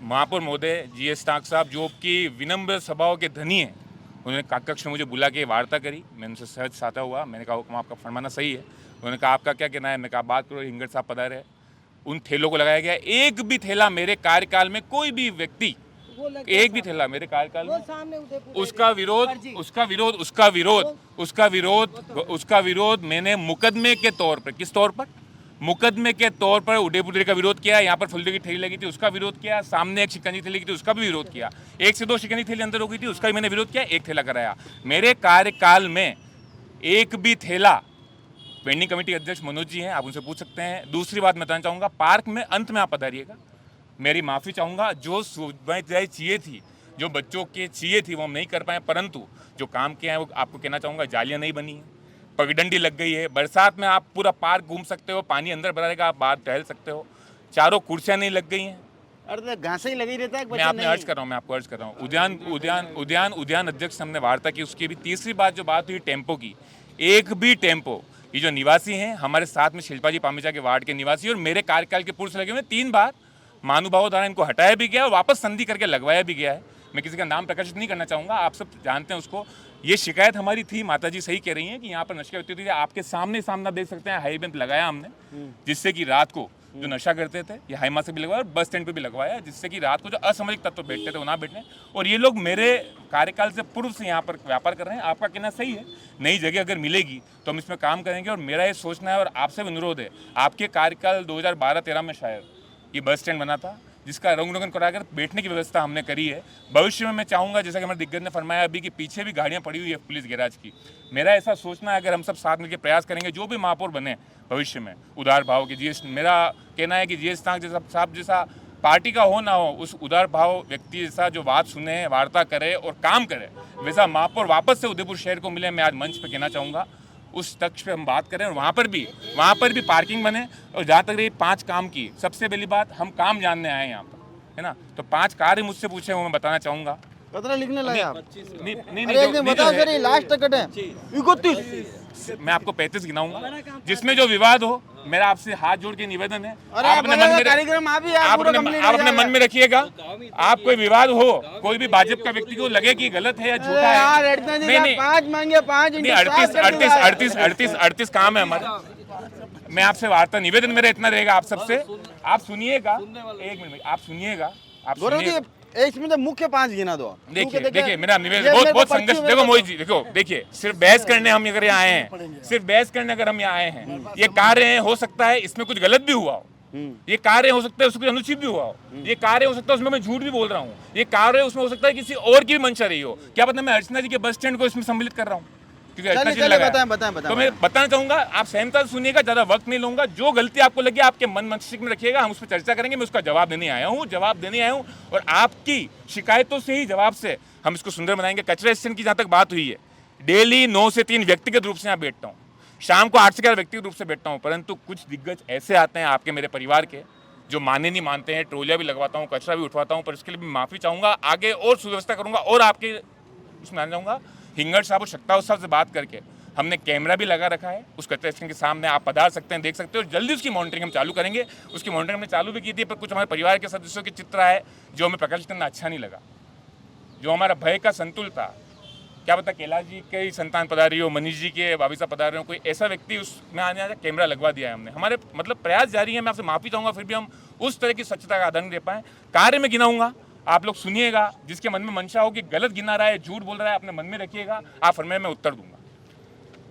महापौर महोदय GS टाक साहब, जो कि विनम्र स्वभाव के धनी हैं, उन्होंने कक्ष में मुझे बुला के वार्ता करी। मैंने उनसे सहज साधा हुआ। मैंने कहा हुक्म आपका फरमाना सही है। उन्होंने कहा आपका क्या कहना है? मैं कहा बात करो। हिंगड़ साहब पधारे है, उन ठेलों को लगाया गया। एक भी ठेला मेरे कार्यकाल में, कोई भी व्यक्ति, एक भी ठेला मेरे कार्यकाल में, उसका विरोध मैंने मुकदमे के तौर पर, किस तौर पर? मुकदमे के तौर पर उदयपुर का विरोध किया। यहाँ पर फुलदे की ठेली लगी थी, उसका विरोध किया। सामने एक शिकंजी ठेली लगी थी, उसका भी विरोध किया। 1 से 2 शिकंजी ठेली अंदर हो गई थी, उसका भी मैंने विरोध किया। एक ठेला कराया। मेरे कार्यकाल में एक भी ठेला, वेंडिंग कमेटी अध्यक्ष मनोज जी हैं, आप उनसे पूछ सकते हैं। दूसरी बात मैं बताना चाहूँगा, पार्क में अंत में आप पधारिएगा, मेरी माफ़ी चाहूँगा। जो सुविधाएं चाहिए थी, जो बच्चों के चाहिए थी, वो हम नहीं कर पाए, परंतु जो काम किया है वो आपको कहना चाहूँगा, जालियाँ नहीं बनी है, पगडंडी लग गई है। बरसात में आप पूरा पार्क घूम सकते हो, पानी अंदर भरा रहेगा, आप बाहर टहल सकते हो। चारों कुर्सियाँ नहीं लग गई हैं। अरे घास ही लगी रहता है। मैं आपने अर्ज कर रहा हूँ, मैं आपको अर्ज कर रहा हूँ। उद्यान अध्यक्ष हमने वार्ता की, उसकी भी। तीसरी बात जो बात हुई टेम्पो की, एक भी टेम्पो, ये जो निवासी हैं हमारे साथ में, शिल्पा जी पामेचा के वार्ड के निवासी, और मेरे कार्यकाल के पूर्व से लगे हुए 3 बार महानुभावों द्वारा इनको हटाया भी गया और वापस संधि करके लगवाया भी गया है। मैं किसी का नाम प्रकाशित नहीं करना चाहूँगा, आप सब जानते हैं उसको। ये शिकायत हमारी थी, माता जी सही कह रही हैं कि यहाँ पर नशा करती थी। आपके सामने आप देख सकते हैं, हाई बेंच लगाया हमने, जिससे कि रात को जो नशा करते थे, ये हाईमा से भी लगवाया और बस स्टैंड पे भी लगवाया, जिससे कि रात को जो असामाजिक तत्व बैठते थे वो ना बैठने। और ये लोग मेरे कार्यकाल से पूर्व से यहाँ पर व्यापार कर रहे हैं। आपका कहना सही है, नई जगह अगर मिलेगी तो हम इसमें काम करेंगे। और मेरा ये सोचना है और आपसे भी अनुरोध है, आपके कार्यकाल 2012-13 में शायद ये बस स्टैंड बना था, जिसका रंग रोगन कराकर बैठने की व्यवस्था हमने करी है। भविष्य में मैं चाहूँगा, जैसा कि हमारे दिग्गज ने फरमाया अभी, कि पीछे भी गाड़ियाँ पड़ी हुई है पुलिस गैराज की। मेरा ऐसा सोचना है, अगर हम सब साथ मिलकर प्रयास करेंगे, जो भी महापौर बने भविष्य में, उदार भाव के GS, मेरा कहना है कि GS टाक साहब जैसा पार्टी का हो ना हो, उस उदार भाव व्यक्ति जैसा जो बात सुने, वार्ता करे और काम करे, वैसा महापौर वापस से उदयपुर शहर को मिले। मैं आज मंच पर कहना चाहूँगा, उस तक्ष पे हम बात करें और वहाँ पर भी पार्किंग बने। और जहाँ तक रही 5 काम की, सबसे पहली बात, हम काम जानने आए हैं यहाँ पर, है ना। तो 5 कार्य मुझसे पूछे वो मैं बताना चाहूँगा। कतरा लिखने लगे आप? नहीं, बताओ सर, ये लास्ट तक है 31। मैं आपको 35 गिनाऊंगा, जिसमें जो विवाद हो। मेरा आपसे हाथ जोड़ के निवेदन है, आपने मन में रखिएगा। आप कोई विवाद हो, कोई भी भाजपा का व्यक्ति को लगे कि गलत है या झूठा है, नहीं 5 मांगे 5, 38 काम है हमारे। मैं आपसे वार्ता निवेदन मेरा इतना रहेगा आप सबसे, आप सुनिएगा, 1 मिनट, आप सुनिएगा। इसमें तो मुख्य 5 गिना दो। देखिए मेरा निवेदन बहुत संघर्ष, देखो मोहित जी, देखो देखिए, सिर्फ बहस करने हम अगर यहाँ आए हैं, सिर्फ बहस करने अगर हम यहाँ आए हैं, ये कार्य हो सकता है इसमें कुछ गलत भी हुआ हो, ये कार्य हो सकता है उसमें अनुचित भी हुआ हो, ये कार्य हो सकता है उसमें मैं झूठ भी बोल रहा हूँ, ये कार्य उसमें हो सकता है किसी और की भी मंशा रही हो, क्या पता मैं अर्चना जी के बस स्टैंड को इसमें सम्मिलित कर रहा हूँ, क्योंकि अर्चना जी लगा है। बताएं। तो मैं बताना चाहूंगा, आप सहमता सुनिएगा, ज्यादा वक्त नहीं लूंगा, जो गलती आपको लगे आपके मन मस्तिष्क में रखिएगा, हम उस पर चर्चा करेंगे, मैं उसका जवाब देने आया हूँ और आपकी शिकायतों से ही जवाब से हम इसको सुंदर बनाएंगे। कचरा स्टैंड की जहां तक बात हुई है, डेली 9 से 3 व्यक्तिगत रूप से यहाँ बैठता हूँ, शाम को 8 से 11 व्यक्तिगत रूप से बैठता हूँ, परंतु कुछ दिग्गज ऐसे आते हैं आपके मेरे परिवार के जो माने नहीं मानते हैं, ट्रोलिया भी लगवाता हूँ, कचरा भी उठवाता हूँ, पर इसके लिए भी माफ़ी चाहूँगा, आगे और सुव्यवस्था करूँगा और आपके उसमें आना चाहूँगा। हिंगड़ साहब और शक्ता साहब से बात करके हमने कैमरा भी लगा रखा है उस कचरा स्टैंड के सामने, आप पधार सकते हैं, देख सकते हो, और जल्दी उसकी मॉनिटरिंग हम चालू करेंगे। उसकी मॉनिटरिंग हमने चालू भी की थी, पर कुछ हमारे परिवार के सदस्यों के चित्र आए जो हमें प्रकाशित करना अच्छा नहीं लगा, जो हमारा भय का संतुल था, क्या पता कैलाश जी के ही संतान पधारी हो, मनीष जी के भाभी साहब पधार रहे हो, कोई ऐसा व्यक्ति उसमें आने आया, कैमरा लगवा दिया है हमने। हमारे मतलब प्रयास जारी है, मैं आपसे माफ़ी चाहूँगा, फिर भी हम उस तरह की स्वच्छता का आधार नहीं दे पाए। कार्य में गिनाऊंगा, आप लोग सुनिएगा, जिसके मन में मंशा हो कि गलत गिना रहा है, झूठ बोल रहा है, अपने मन में रखिएगा, आप फरमाइए, मैं उत्तर दूंगा।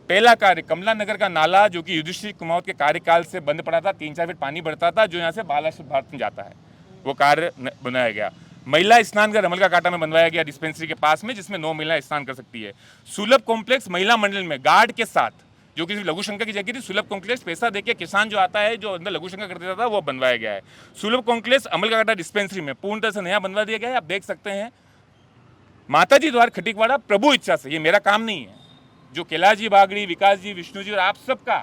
पहला कार्य कमला नगर का नाला, जो कि युधिष्ठिर कुमावत के कार्यकाल से बंद पड़ा था, 3-4 फीट पानी बढ़ता था, जो यहाँ से बालासुर भारत में जाता है, वो कार्य बनाया गया। महिला स्नानघर अमल का कांटा में बनवाया गया डिस्पेंसरी के पास में, जिसमें 9 महिलाएं स्नान कर सकती है। सुलभ कॉम्प्लेक्स महिला मंडल में गार्ड के साथ, जो कि लघु शंकर की जगह थी, सुलभ कॉम्प्लेक्स पैसा देके किसान जो आता है, जो अंदर लघु शंकर कर देता था, वो बनवाया गया है। सुलभ कॉम्प्लेक्स अमल का कांटा डिस्पेंसरी में पूर्ण तरह से नया बनवा दिया गया है, आप देख सकते हैं। माता जी द्वार खटीकवाड़ा प्रभु इच्छा से, ये मेरा काम नहीं है, जो कैलाश जी बागड़ी, विकास जी, विष्णु जी और आप सबका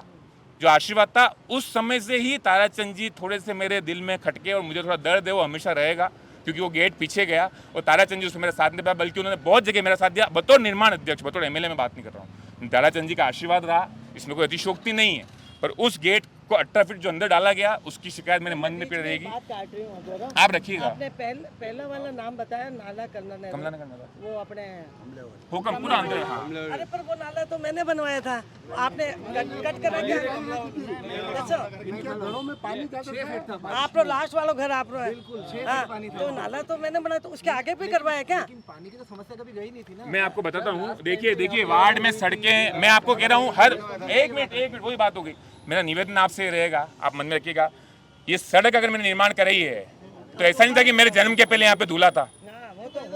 जो आशीर्वाद था, उस समय से ही ताराचंद जी थोड़े से मेरे दिल में खटके और मुझे थोड़ा दर्द है, वो हमेशा रहेगा, क्योंकि वो गेट पीछे गया और ताराचंद जी उसमें मेरा साथ नहीं पाया, बल्कि उन्होंने बहुत जगह मेरा साथ दिया, बतौर निर्माण अध्यक्ष, बतौर एमएलए में बात नहीं कर रहा हूँ। ताराचंद जी का आशीर्वाद रहा, इसमें कोई अतिशोक्ति नहीं है, पर उस गेट को 18 फीट जो अंदर डाला गया, उसकी शिकायत मेरे मन में पीड़ रहेगी, आप रखिएगा। आपने पहला वाला नाम बताया, नाला कमला नगर, वो अपने हुक्म पूरा अंदर है। हाँ। अरे पर वो नाला तो मैंने बनवाया था, आपने कट कर रखा। घरों में पानी आप लोग लास्ट वाला घर आप लोग, तो नाला तो मैंने बनाया, तो उसके आगे भी करवाया क्या? पानी की तो समस्या कभी गई नहीं थी ना। मैं आपको बताता हूँ, देखिए वार्ड में सड़कें, मैं आपको कह रहा हूँ, हर एक मिनट वही बात हो गई। मेरा निवेदन आपसे रहेगा, आप मन में रखिएगा, ये सड़क अगर मैंने निर्माण कराई है, तो ऐसा नहीं था कि मेरे जन्म के पहले यहाँ पे धुला था।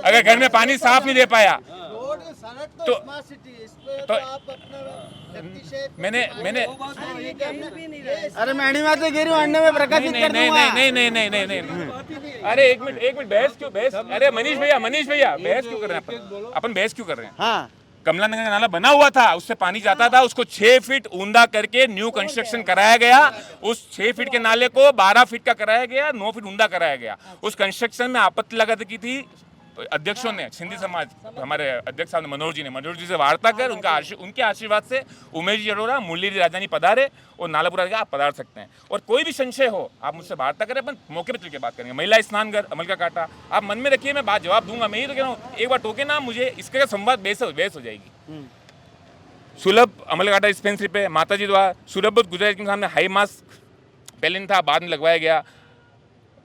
अगर घर में पानी साफ नहीं दे पाया तो मैंने अरे मैडी माते गिरी अंडे में प्रकाशित कर दूंगा। नहीं, अरे एक मिनट बहस क्यों, अरे मनीष भैया बहस क्यों कर रहे हैं अपन बहस क्यों कर रहे हैं? हाँ, कमला नगर का नाला बना हुआ था, उससे पानी जाता था, उसको 6 फीट ऊंधा करके न्यू कंस्ट्रक्शन कराया गया। उस 6 फीट के नाले को 12 फीट का कराया गया, 9 फीट ऊंधा कराया गया। उस कंस्ट्रक्शन में आपत्ति लगा की थी अध्यक्षों ने, सिंधी समाज, हमारे अध्यक्ष साहब ने, मनोहर जी से वार्ता कर उनके आशीर्वाद से उमेश जी अरोड़ा, मुरली राजानी पधारे और नालापुरा आप पधार सकते हैं। और कोई भी संशय हो आप मुझसे वार्ता करें, अपन मौके पर चल के बात करेंगे। महिला स्नानघर अमल का कांटा आप मन में रखिए, मैं बात जवाब दूंगा। मैं ही तो कह रहा हूँ, एक बार टोके ना मुझे, इसका संवाद बेस हो जाएगी। सुलभ अमल का कांटा डिस्पेंसरी पे माता जी द्वारा, सुलभ गुजरात के सामने हाई मास्क पहले था, बाद में लगवाया गया।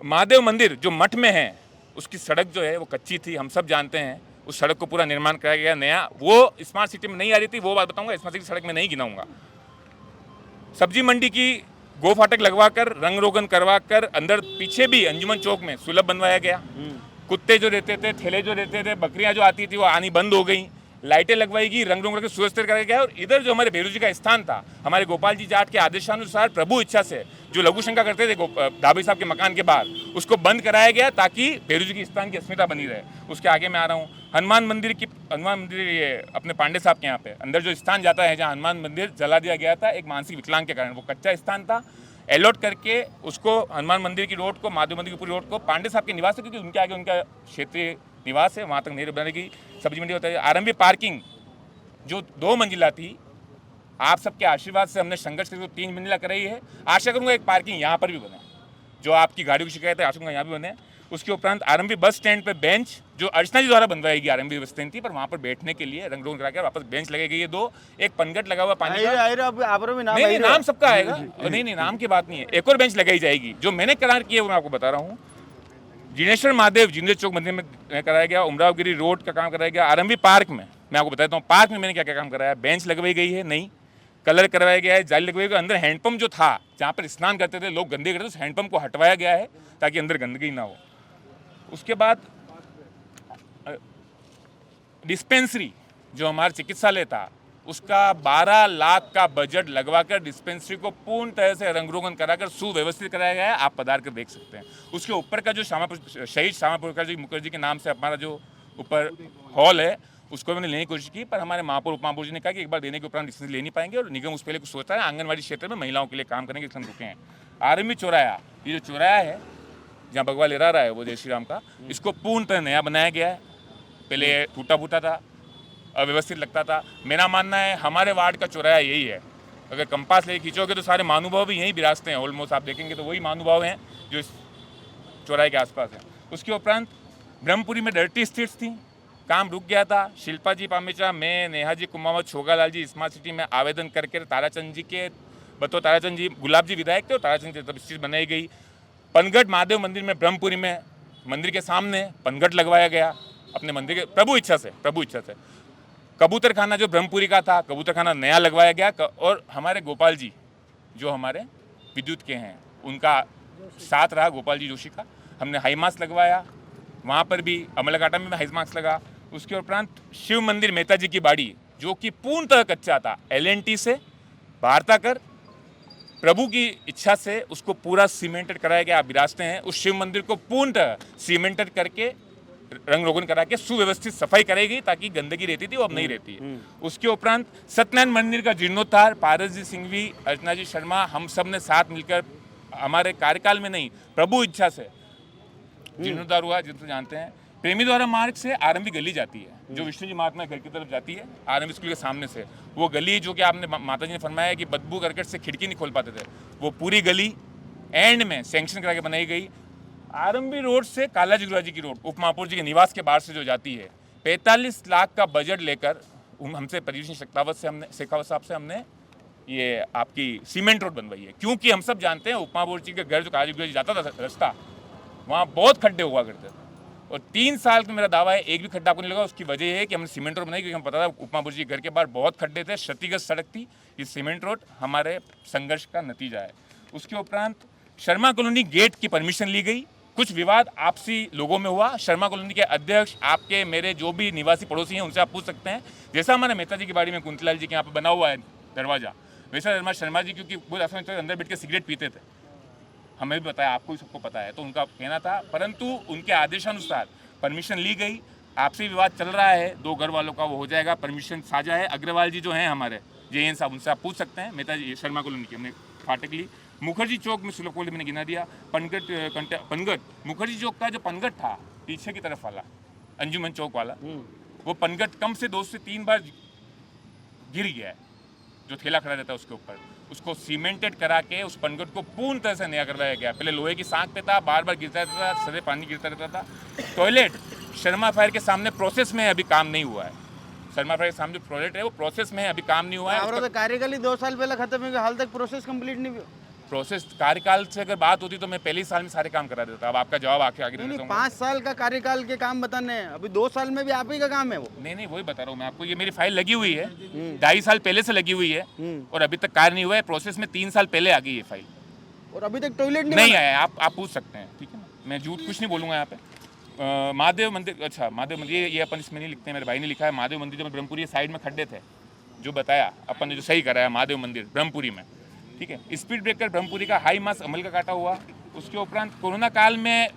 महादेव मंदिर जो मठ में है, उसकी सड़क जो है वो कच्ची थी, हम सब जानते हैं। उस सड़क को पूरा निर्माण कराया गया नया, वो स्मार्ट सिटी में नहीं आ रही थी, वो बात बताऊंगा। स्मार्ट सिटी सड़क में नहीं गिनाऊंगा। सब्जी मंडी की गो फाटक लगवाकर, रंग रोगन करवाकर, अंदर पीछे भी अंजुमन चौक में सुलभ बनवाया गया। कुत्ते जो रहते थे, थैले जो रहते थे, बकरियां जो आती थी, वो आनी बंद हो गई। लाइटें लगवाई गई, रंग रोगन करके सुव्यवस्थित कराया गया। और इधर जो हमारे भेरू जी का स्थान था, हमारे गोपाल जी जाट के आदेशानुसार प्रभु इच्छा से जो लघु शंका करते थे धाबी साहब के मकान के बाहर, उसको बंद कराया गया ताकि भेरू जी के स्थान की अस्मिता बनी रहे। उसके आगे मैं आ रहा हूँ, हनुमान मंदिर ये अपने पांडे साहब के यहाँ पे अंदर जो स्थान जाता है, जहाँ हनुमान मंदिर जला दिया गया था एक मानसिक विकलांग के कारण, वो कच्चा स्थान था, अलॉट करके उसको हनुमान मंदिर की रोड को, महादेव मंदिर की पूरी रोड को पांडे साहब के निवास, क्योंकि उनके आगे उनका क्षेत्रीय निवास है, वहाँ तक नहीं बनाने की सब्जी मंडी होता है। आरंभी पार्किंग जो 2 मंजिला थी, आप सबके आशीर्वाद से हमने संघर्ष करके 3 मंजिला कराई है। आशा करूंगा एक पार्किंग यहाँ पर भी बने, जो आपकी गाड़ियों की शिकायत है, आशा करूंगा यहाँ भी बने। उसके उपरांत आरंभी बस स्टैंड पे बेंच जो अर्चना जी द्वारा बनवाई गई, आरंभी बस स्टैंड थी, पर वहाँ पर बैठने के लिए रंग रोगन करा के वापस बेंच लगाई गई है 2, एक पनघट लगा हुआ पानी का। नहीं, नाम सबका आएगा, नहीं नाम की बात नहीं है। एक और बेंच लगाई जाएगी, जो मैंने करार की है वो मैं आपको बता रहा हूँ। जिनेश्वर महादेव जिंदे चौक मंदिर में कराया गया, उमरावगिरी रोड का काम कराया गया, आरएमबी पार्क में मैं आपको बताता हूँ पार्क में मैंने क्या क्या काम कराया। बेंच लगवाई गई है नई, कलर करवाया गया है, जाली लगवाई गई, अंदर हैंडपंप जो था जहाँ पर स्नान करते थे लोग गंदे करते थे, उस हैंडपंप को हटवाया गया है ताकि अंदर गंदगी ना हो। उसके बाद डिस्पेंसरी जो हमारा चिकित्सालय था उसका 12 लाख का बजट लगवाकर डिस्पेंसरी को पूर्ण तरह से रंग रोगन कराकर सुव्यवस्थित कराया गया है। आप पधार कर देख सकते हैं। उसके ऊपर का जो शहीद श्यामा प्रसाद मुखर्जी के नाम से हमारा जो ऊपर हॉल है उसको मैंने लेने की कोशिश की, पर हमारे महापौर उप महापौर जी ने कहा कि एक बार देने के उपरांत डिसीजन ले नहीं पाएंगे और निगम उस पहले कुछ सोचता है। आंगनबाड़ी क्षेत्र में महिलाओं के लिए काम करने के लिए हम रुके हैं। आरएमबी चौराया, ये जो चौराया है जहाँ भगवा लहरा रहा है वो जय श्री राम का, इसको पूर्ण तरह नया बनाया गया है। पहले टूटा फूटा था, अव्यवस्थित लगता था। मेरा मानना है हमारे वार्ड का चौराया यही है। अगर कंपास लेके खींचोगे तो सारे महानुभाव भी यहीं विराजते हैं। ऑलमोस्ट आप देखेंगे तो वही महानुभाव हैं जो इस चौराहे के आसपास हैं। उसके उपरांत ब्रह्मपुरी में डर्टी स्ट्रीट्स थी, काम रुक गया था। शिल्पा जी पामेचा, मैं, नेहा जी कुमावत, छोगालाल जी स्मार्ट सिटी में आवेदन करके ताराचंद जी के बतौर ताराचंद जी गुलाब जी विधायक थे और ताराचंद जी तब चीज़ बनाई गई। पनगढ़ महादेव मंदिर में ब्रह्मपुरी में मंदिर के सामने पनगढ़ लगवाया गया अपने मंदिर के प्रभु इच्छा से। कबूतर खाना जो ब्रह्मपुरी का था, कबूतर खाना नया लगवाया गया। और हमारे गोपाल जी जो हमारे विद्युत के हैं उनका साथ रहा, गोपाल जी जोशी का, हमने हाई मास्क लगवाया। वहाँ पर भी अमलकाटा में हाई मास्क लगा। उसके उपरांत शिव मंदिर मेहता जी की बाड़ी जो कि पूर्णतः कच्चा था, LNT से वार्ता कर प्रभु की इच्छा से उसको पूरा सीमेंटेड कराया गया। आप विराजते हैं उस शिव मंदिर को पूर्णतः सीमेंटेड करके रंग रोगन करा के सुव्यवस्थित सफाई करेगी ताकि गंदगी रहती थी वो अब नहीं रहती है। उसके उपरांत सत्यनारायण मंदिर का जीर्णोद्धार पारस जी सिंघवी, अर्चना जी शर्मा, हम सब ने साथ मिलकर हमारे कार्यकाल में नहीं प्रभु इच्छा से जीर्णोद्धार हुआ। जिनको जानते हैं प्रेमी द्वारा मार्ग से आरएमबी गली जाती है जो विष्णु जी महात्मा घर की तरफ जाती है, आरएमबी स्कूल के सामने से वो गली जो कि आपने माता जी ने फरमाया कि बदबू करकट से खिड़की नहीं खोल पाते थे, वो पूरी गली एंड में सैंक्शन करा के बनाई गई। आरएमबी रोड से कालाजी गुरुजी की रोड उप महापौर जी के निवास के बाहर से जो जाती है 45 लाख का बजट लेकर हमसे परिवेश शेखावत साहब से हमने ये आपकी सीमेंट रोड बनवाई है। क्योंकि हम सब जानते हैं उप महापौर जी के घर जो कालाजी गुरुजी जाता था रास्ता वहाँ बहुत खड्डे हुआ करते थे और 3 साल में मेरा दावा है एक भी खड्डा आपको नहीं लगा। उसकी वजह है कि हमने सीमेंट रोड बनाई क्योंकि हम पता था उप महापौर जी के घर के बाहर बहुत खड्डे थे, क्षतिग्रस्त सड़क थी। ये सीमेंट रोड हमारे संघर्ष का नतीजा है। उसके उपरांत शर्मा कॉलोनी गेट की परमिशन ली गई, कुछ विवाद आपसी लोगों में हुआ। शर्मा कॉलोनी के अध्यक्ष आपके मेरे जो भी निवासी पड़ोसी हैं उनसे आप पूछ सकते हैं। जैसा हमारे मेहता जी की बाड़ी में कुंतलाल जी के यहाँ पे बना हुआ है दरवाजा, वैसा शर्मा जी क्योंकि वो अंदर बैठ के सिगरेट पीते थे, हमें भी बताया, आपको भी सबको पता है, तो उनका कहना था। परंतु उनके आदेशानुसार परमिशन ली गई। आपसी विवाद चल रहा है 2 घर वालों का, वो हो जाएगा, परमिशन साझा है। अग्रवाल जी जो हैं हमारे JN साहब उनसे आप पूछ सकते हैं। मेहता जी शर्मा कॉलोनी की हमने फाटक ली। मुखर्जी चौक में सुलभ कॉलोनी मैंने गिना दिया। पनगढ़ मुखर्जी चौक का जो पनगढ़ था पीछे की तरफ वाला अंजुमन चौक वाला, वो पनगढ़ कम से 2 से 3 बार गिर गया है। जो ठेला खड़ा रहता है उसके ऊपर उसको सीमेंटेड करा के उस पनगढ़ को पूर्ण तरह से नया करवाया गया। पहले लोहे की सांख पे था, बार बार गिरता रहता था, सरे पानी गिरता रहता था। टॉयलेट शर्मा फायर के सामने प्रोसेस में अभी काम नहीं हुआ है। शर्मा फायर के सामने जो टॉयलेट है वो प्रोसेस में अभी काम नहीं हुआ है। कार्यकाल 2 साल पहले खत्म हो, हाल तक प्रोसेस कंप्लीट नहीं हुआ। प्रोसेस कार्यकाल से अगर बात होती तो मैं पहले ही साल में सारे काम करा देता। अब आपका जवाब आगे नहीं, 5 साल का कार्यकाल के काम बताने हैं, अभी 2 साल में भी आप ही का काम है वो। नहीं वही बता रहा हूँ मैं आपको। ये मेरी फाइल लगी हुई है 2.5 साल पहले से लगी हुई है और अभी तक कार्य नहीं हुआ है। प्रोसेस में 3 साल पहले आ गई ये फाइल और अभी तक टॉयलेट नहीं आया। आप पूछ सकते हैं, ठीक है ना, मैं झूठ कुछ नहीं बोलूँगा यहाँ पे। महादेव मंदिर, अच्छा महादेव मंदिर ये अपन इसमें नहीं लिखते हैं, मेरे भाई ने लिखा है। महादेव मंदिर जो ब्रह्मपुरी साइड में खड्डे थे जो बताया अपन ने, जो सही कराया महादेव मंदिर ब्रह्मपुरी में, ठीक है। स्पीड ब्रेकर ब्रह्मपुरी का हाई मास अमल का काटा हुआ। उसके उपरांत कोरोना काल में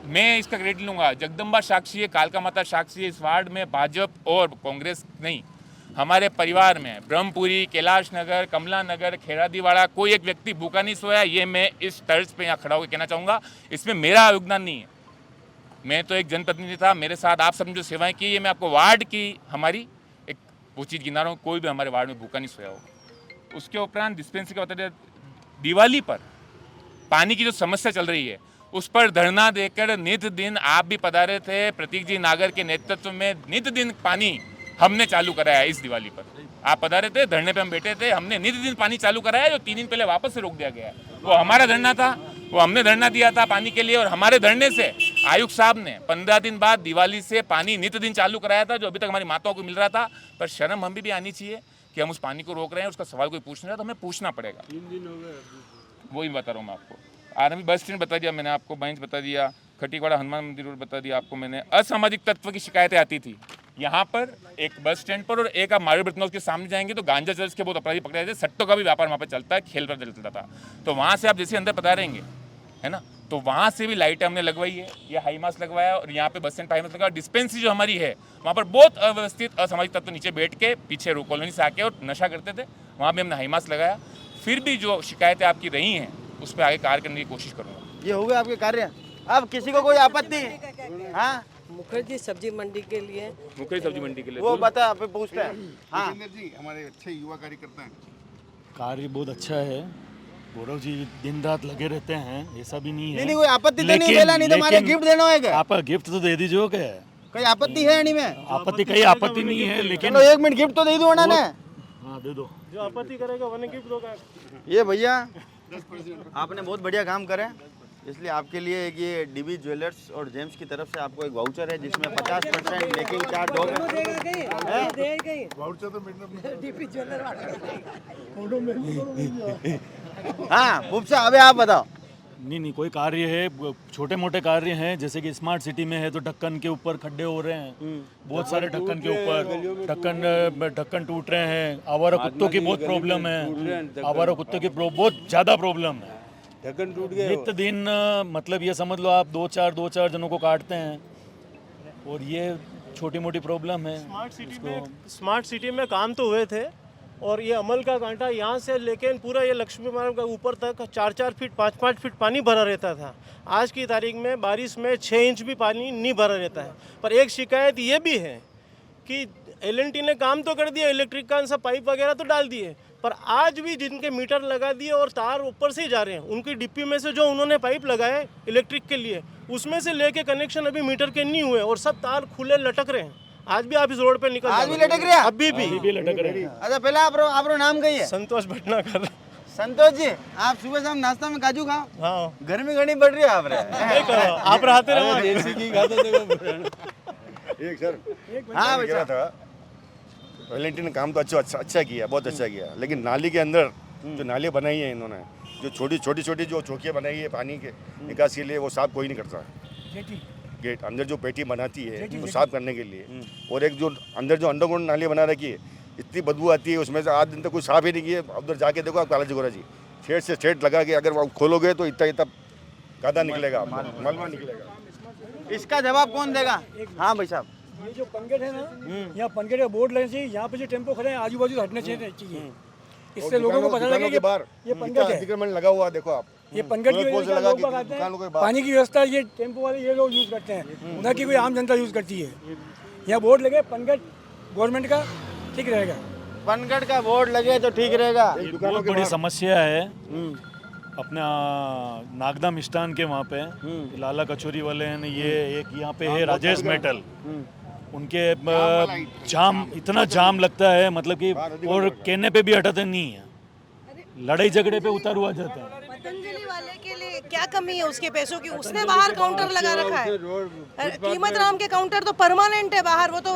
मैं इसका क्रेडिट लूँगा, जगदम्बा साक्षी है, कालका माता साक्षी है। इस वार्ड में भाजपा और कांग्रेस नहीं, हमारे परिवार में ब्रह्मपुरी, कैलाश नगर, कमला नगर, खेड़ादीवाड़ा कोई एक व्यक्ति भूखा नहीं सोया। ये मैं इस तर्ज पे यहाँ खड़ा होकर कहना चाहूँगा। इसमें मेरा योगदान नहीं है, मैं तो एक जनप्रतिनिधि था। मेरे साथ आप सब जो सेवाएं की, ये मैं आपको वार्ड की हमारी एक वो चीज़ गिना रहा हूँ। कोई भी हमारे वार्ड में भूखा नहीं सोया हो। उसके उपरांत डिस्पेंसरी का बता, दिवाली पर पानी की जो समस्या चल रही है उस पर धरना देकर नित दिन आप भी पधारे थे। प्रतीक जी नागर के नेतृत्व में नित दिन पानी हमने चालू कराया है। इस दिवाली पर आप पधारे थे, धरने पे हम बैठे थे, हमने नित दिन पानी चालू कराया जो 3 दिन पहले वापस से रोक दिया गया है। वो हमारा धरना था, वो हमने धरना दिया था पानी के लिए और हमारे धरने से आयुक्त साहब ने 15 दिन बाद दिवाली से पानी नित्य दिन चालू कराया था, जो अभी तक हमारी माताओं को मिल रहा था। पर शर्म हम भी आनी चाहिए कि हम उस पानी को रोक रहे हैं, उसका सवाल कोई पूछ नहीं रहा तो हमें पूछना पड़ेगा। 3 दिन हो गए। वही बता रहा हूँ मैं आपको। आर्मी बस स्टैंड बता दिया मैंने आपको, बेंच बता दिया, खटीवाड़ा हनुमान मंदिर रोड बता दिया आपको मैंने। असामाजिक तत्व की शिकायतें आती थी यहाँ पर, एक बस स्टैंड पर, और एक आप मारवी बर्तनों के सामने जाएंगे तो गांजा चर्च के बहुत अपराधी पकड़े जाते थे। सट्टों का भी व्यापार वहाँ पर चलता है, खेल पर चलता था। तो वहाँ से आप जैसे अंदर पधारेंगे है ना, तो वहाँ से भी लाइटें हमने लगवाई है, ये हाई मास्क लगवाया, और यहाँ पे बस स्टैंड पर हाई मास्क लगाया। डिस्पेंसरी जो हमारी है वहाँ पर बहुत अव्यवस्थित असामाजिक तत्व नीचे बैठ के पीछे रो कॉलोनी से आके और नशा करते थे, वहाँ भी हमने हाई मास्क लगाया। फिर भी जो शिकायतें आपकी रही हैं उस पर आगे कार्य करने की कोशिश करूँगा। ये हो गए आपके कार्य। अब किसी को कोई आपत्ति? हाँ, मुखर्जी सब्जी मंडी के लिए, मुखर्जी सब्जी मंडी के लिए वो बता, आप पूछते हैं। हाँ, जितेंद्र जी हमारे अच्छे युवा कार्यकर्ता हैं। कार्य बहुत अच्छा है, गौरव जी दिन रात लगे रहते हैं, ऐसा भी नहीं है। नहीं कोई आपत्ति तो नहीं मिला, नहीं तो हमारे गिफ्ट देना होगा। आप गिफ्ट तो दे दीजिए, क्या कोई आपत्ति है नहीं में? आपत्ति कहीं आपत्ति नहीं है, लेकिन 1 मिनट गिफ्ट तो दे दो ना। हाँ दे दो, जो आपत्ति करेगा वही गिफ्ट दोगा। ये भैया आपने बहुत बढ़िया काम करे, इसलिए आपके लिए एक ये डीबी ज्वेलर्स और जेम्स की तरफ से आपको एक वाउचर है जिसमें 50% मेकिंग चार्ज होगा। वाउचर तो मेरे डीपी ज्वेलर हाँ भूपसा, अबे आप बताओ। नहीं कोई कार्य है, छोटे मोटे कार्य हैं, जैसे कि स्मार्ट सिटी में है तो ढक्कन के ऊपर खड्डे हो रहे हैं, बहुत सारे ढक्कन के ऊपर ढक्कन टूट रहे हैं। आवारा कुत्तों की बहुत प्रॉब्लम है, आवारा कुत्तों की बहुत ज़्यादा प्रॉब्लम है। ढक्कन टूट गया। नित्य दिन मतलब ये समझ लो आप 2-4 जनों को काटते हैं, और ये छोटी मोटी प्रॉब्लम है। स्मार्ट सिटी में काम तो हुए थे, और ये अमल का कांटा यहाँ से लेकिन पूरा ये लक्ष्मी मार्ग का ऊपर तक 4-4 फीट 5-5 फीट पानी भरा रहता था। आज की तारीख में बारिश में 6 इंच भी पानी नहीं भरा रहता है। पर एक शिकायत ये भी है कि LNT ने काम तो कर दिया, इलेक्ट्रिक का सब पाइप वगैरह तो डाल दिए, पर आज भी जिनके मीटर लगा दिए और तार ऊपर से ही जा रहे हैं, उनकी डिप्पी में से जो उन्होंने पाइप लगाए इलेक्ट्रिक के लिए, उसमें से लेके कनेक्शन अभी मीटर के नहीं हुए और सब तार खुले लटक रहे हैं। आज भी आप इस रोड पे निकल, आज भी लटक रहे हैं? अभी भी लटक रहे हैं। अच्छा पहले आप नाम कही है? संतोष भटनागर। संतोष जी, आप सुबह शाम नाश्ता में काजू खाओ? हाँ, गर्मी घनी बढ़ रही है आप आप रहते रहो। देसी घी खाते थे। एक सर हाँ मैं कह रहा था, LNT ने काम तो अच्छा किया, बहुत अच्छा किया, लेकिन नाली के अंदर जो नाली बनाई है इन्होंने, जो छोटी जो चौकियाँ बनाई है पानी के निकास के लिए, वो साफ कोई नहीं करता। गेट अंदर जो पेटी बनाती है वो साफ करने के लिए, और एक जो अंदर जो अंडरग्राउंड नाली बना रखी है, इतनी बदबू आती है उसमें से। 8 दिन तक कोई साफ ही नहीं किए। उधर जाके देखो आप काला गोरा जी, छेड़ से छेड़ लगा के अगर आप खोलोगे तो इतना गादा निकलेगा, मलबा निकलेगा। इसका जवाब कौन देगा? हाँ भाई साहब, ये जो पंगेट है ना, यहाँ पंगेट का बोर्ड लगना चाहिए, यहाँ पे जो टेम्पो खड़े हैं आजू बाजू हटने चाहिए। इससे लोगों को पता लगे कि ये पंगेट है, अतिक्रमण लगा हुआ, देखो आप ये पंगेट की वजह से लोग बाग आते हैं। पानी की व्यवस्था ये टेम्पो वाले ये लोग यूज करते हैं, न कि कोई आम जनता यूज करती है। यहाँ बोर्ड लगे पंगेट गवर्नमेंट का, ठीक रहेगा। पनगढ़ का बोर्ड लगे तो ठीक रहेगा। बहुत बड़ी समस्या है अपना नागदा मिष्ठान के वहाँ पे, लाला कचौरी वाले हैं, ये एक यहाँ पे है राजेश मेटल, उनके इतना जाम लगता है, मतलब कि और कहने पे भी हटाते नहीं है, लड़ाई झगड़े पे उतर हुआ जाता है। पतंजलि वाले के लिए क्या कमी है उसके पैसों की? उसने बाहर काउंटर लगा रखा है। कीमत राम के काउंटर तो परमानेंट है बाहर, वो तो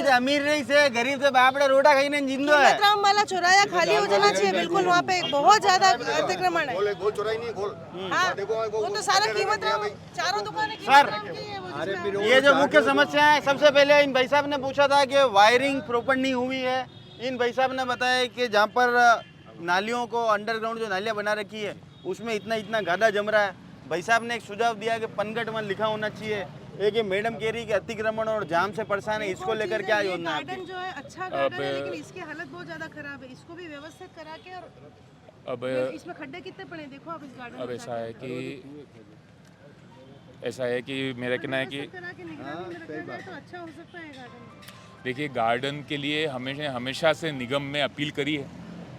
अमीर नहीं से गरीब से बापड़े रोटा खाई नहीं जिंदो है। कीमत राम वाला चौराया खाली हो जाना चाहिए बिल्कुल, वहाँ पे बहुत ज्यादा अतिक्रमण है। हाँ, वो तो सारा कीमत राम, चारों दुकानें सर, ये जो मुख्य समस्या है, सबसे पहले इन भाई साहब ने पूछा था कि वायरिंग प्रॉपर नहीं हुई है। इन भाई साहब ने बताया कि जहाँ पर नालियों को अंडरग्राउंड जो नालियाँ बना रखी है उसमें इतना गादा जम रहा है। भाई साहब ने एक सुझाव दिया कि पनगढ़ में लिखा होना चाहिए। एक ये मैडम कह रही कि अतिक्रमण और जाम से परेशान है, इसको लेकर क्या योजना है? गार्डन जो है अच्छा गार्डन है, लेकिन इसकी हालत बहुत ज्यादा खराब है, इसको भी व्यवस्थित करा के। और अब इसमें खड्डे कितने पड़े देखो आप इस गार्डन में। अब ऐसा है कि मेरा कहना है कि करा के निगरानी में रखा जाए तो अच्छा हो सकता है गार्डन। देखिए, गार्डन के लिए हमेशा से निगम में अपील करी है,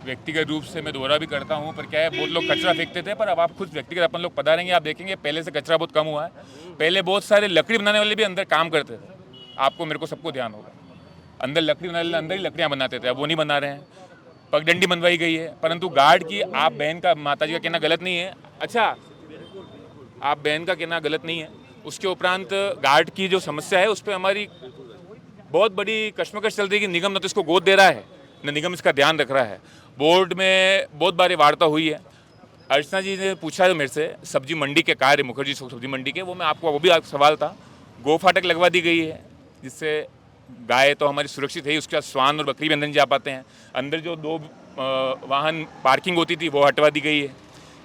व्यक्तिगत रूप से मैं दोहरा भी करता हूँ। पर क्या है, बहुत लोग कचरा फेंकते थे, पर अब आप खुद व्यक्तिगत अपन लोग पधारेंगे, आप देखेंगे पहले से कचरा बहुत कम हुआ है। पहले बहुत सारे लकड़ी बनाने वाले भी अंदर काम करते थे, आपको मेरे को सबको ध्यान होगा, अंदर लकड़ी बनाने वाले अंदर ही लकड़ियाँ बनाते थे, अब वो नहीं बना रहे हैं। पगडंडी बनवाई गई है, परंतु गार्ड की, आप बहन का, माता जी का कहना गलत नहीं है। अच्छा, आप बहन का कहना गलत नहीं है, उसके उपरांत गार्ड की जो समस्या है उस पर हमारी बहुत बड़ी कश्मकश चल रही है कि निगम न तो इसको गोद दे रहा है न निगम इसका ध्यान रख रहा है। बोर्ड में बहुत बारी वार्ता हुई है। अर्चना जी ने पूछा है मेरे से सब्जी मंडी के कार्य मुखर्जी सब्जी मंडी के, वो भी आप सवाल था। गो फाटक लगवा दी गई है जिससे गाय तो हमारी सुरक्षित है, उसके बाद स्वान और बकरी भी अंदर नहीं जा पाते हैं। अंदर जो 2 वाहन पार्किंग होती थी वो हटवा दी गई है,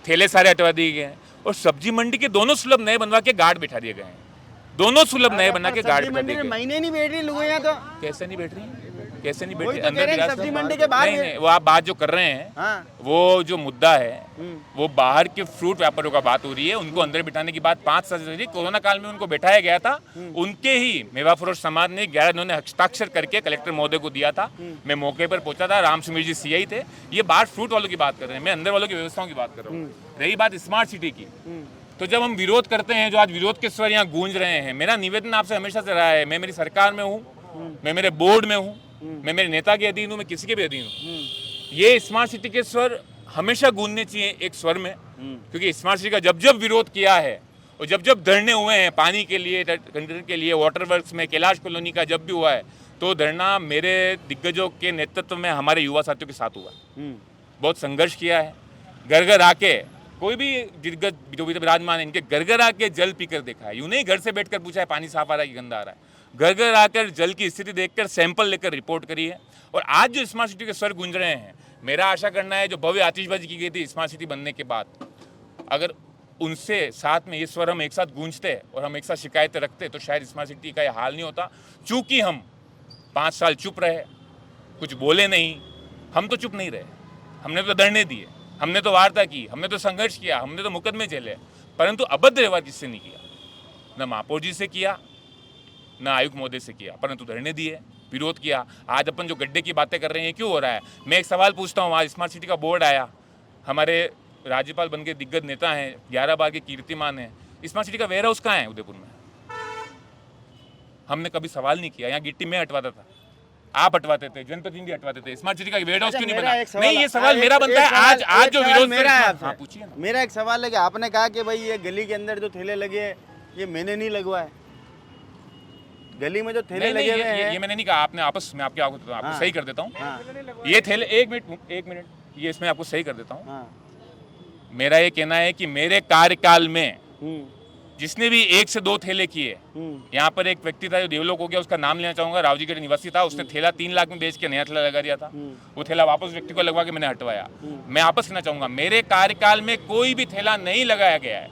ठेले सारे हटवा दिए गए हैं और सब्जी मंडी के दोनों सुलभ नए बनवा के गार्ड बैठा दिए गए हैं। दोनों सुलभ नए बना के गार्ड बैठा दिए गए। महीने नहीं बैठ रही लोग यहाँ तो कैसे नहीं बैठ रही, कैसे नहीं बैठ रही? तो अंदर सब्जी मंडी के बाहर नहीं, वो आप बात जो कर रहे हैं वो जो मुद्दा है वो बाहर के फ्रूट व्यापारियों का बात हो रही है। उनको अंदर बिठाने की बात 5 साल से रही। कोरोना काल में उनको बैठाया गया था, उनके ही मेवा फरोश समाज ने 11 दिनों ने हस्ताक्षर करके कलेक्टर महोदय को दिया था। मैं मौके पर पहुंचा था, राम सुमीर जी सीआई थे। ये बाहर फ्रूट वालों की बात कर रहे हैं, मैं अंदर वालों की व्यवस्थाओं की बात कर रहा हूँ। रही बात स्मार्ट सिटी की, तो जब हम विरोध करते हैं, जो आज विरोध के स्वर यहाँ गूंज रहे हैं, मेरा निवेदन आपसे हमेशा से रहा है, मैं मेरी सरकार में हूँ, मैं मेरे बोर्ड में हूँ, मैं मेरे नेता के अधीन हूँ, मैं किसी के भी अधीन हूँ। ये स्मार्ट सिटी के स्वर हमेशा गूंजने चाहिए एक स्वर में, क्योंकि स्मार्ट सिटी का जब जब विरोध किया है और जब जब धरने हुए हैं पानी के लिए, कंटेनर के लिए, वाटर वर्क्स में, कैलाश कॉलोनी का जब भी हुआ है, तो धरना मेरे दिग्गजों के नेतृत्व में हमारे युवा साथियों के साथ हुआ। बहुत संघर्ष किया है, घर घर आके कोई भी दिग्गज जो भी विराजमान है इनके घर घर आके जल पीकर देखा है। यूं नहीं घर से बैठकर पूछा है पानी साफ आ रहा है कि गंदा आ रहा है, घर घर आकर जल की स्थिति देखकर सैंपल लेकर रिपोर्ट करी है। और आज जो स्मार्ट सिटी के स्वर गूंज रहे हैं, मेरा आशा करना है जो भव्य आतिशबाजी की गई थी स्मार्ट सिटी बनने के बाद, अगर उनसे साथ में ये स्वर हम एक साथ गूंजते और हम एक साथ शिकायतें रखते तो शायद स्मार्ट सिटी का ये हाल नहीं होता। चूंकि हम 5 साल चुप रहे, कुछ बोले नहीं, हम तो चुप नहीं रहे, हमने तो धरने दिए, हमने तो वार्ता की, हमने तो संघर्ष किया, हमने तो मुकदमे झेले, परंतु अभद्र व्यवहार किससे नहीं किया? न महापौर जी से किया, न आयुक्त महोदय से किया, परंतु धरने दिए, विरोध किया। आज अपन जो गड्ढे की बातें कर रहे हैं क्यों हो रहा है? मैं एक सवाल पूछता हूँ, आज स्मार्ट सिटी का बोर्ड आया, हमारे राज्यपाल बन के दिग्गज नेता हैं, 11 बार के कीर्तिमान हैं, स्मार्ट सिटी का वेयर हाउस कहाँ है उदयपुर में? हमने कभी सवाल नहीं किया। यहाँ गिट्टी मैं हटवाता था, आप हटवाते थे, जनप्रतिनिधि हटवाते थे, स्मार्ट सिटी का वेयर हाउस क्यों नहीं बना? नहीं, ये सवाल मेरा बनता है। आज जो विरोध मेरा है आपसे, हाँ पूछिए ना। मेरा एक सवाल है कि आपने कहा कि भाई ये गली के अंदर जो ठेले लगे हैं ये मैंने नहीं लगवाए, गली में जो ठेले लगे हुए हैं ये मैंने नहीं कहा, आपने आपस में आपके आपको सही कर देता हूँ। ये ठेले एक मिनट ये इसमें आपको सही कर देता हूँ। मेरा ये कहना है कि मेरे कार्यकाल में जिसने भी 1 से 2 ठेले किए, यहाँ पर एक व्यक्ति था जो देवलोक हो गया, उसका नाम लेना चाहूंगा, रावजी गढ़ निवासी था, उसने ठेला 3 लाख में बेच के नया ठेला लगा दिया था। वो ठेला वापस व्यक्ति को लगवा के मैंने हटवाया। मैं आपस कहना चाहूंगा, मेरे कार्यकाल में कोई भी ठेला नहीं लगाया गया है।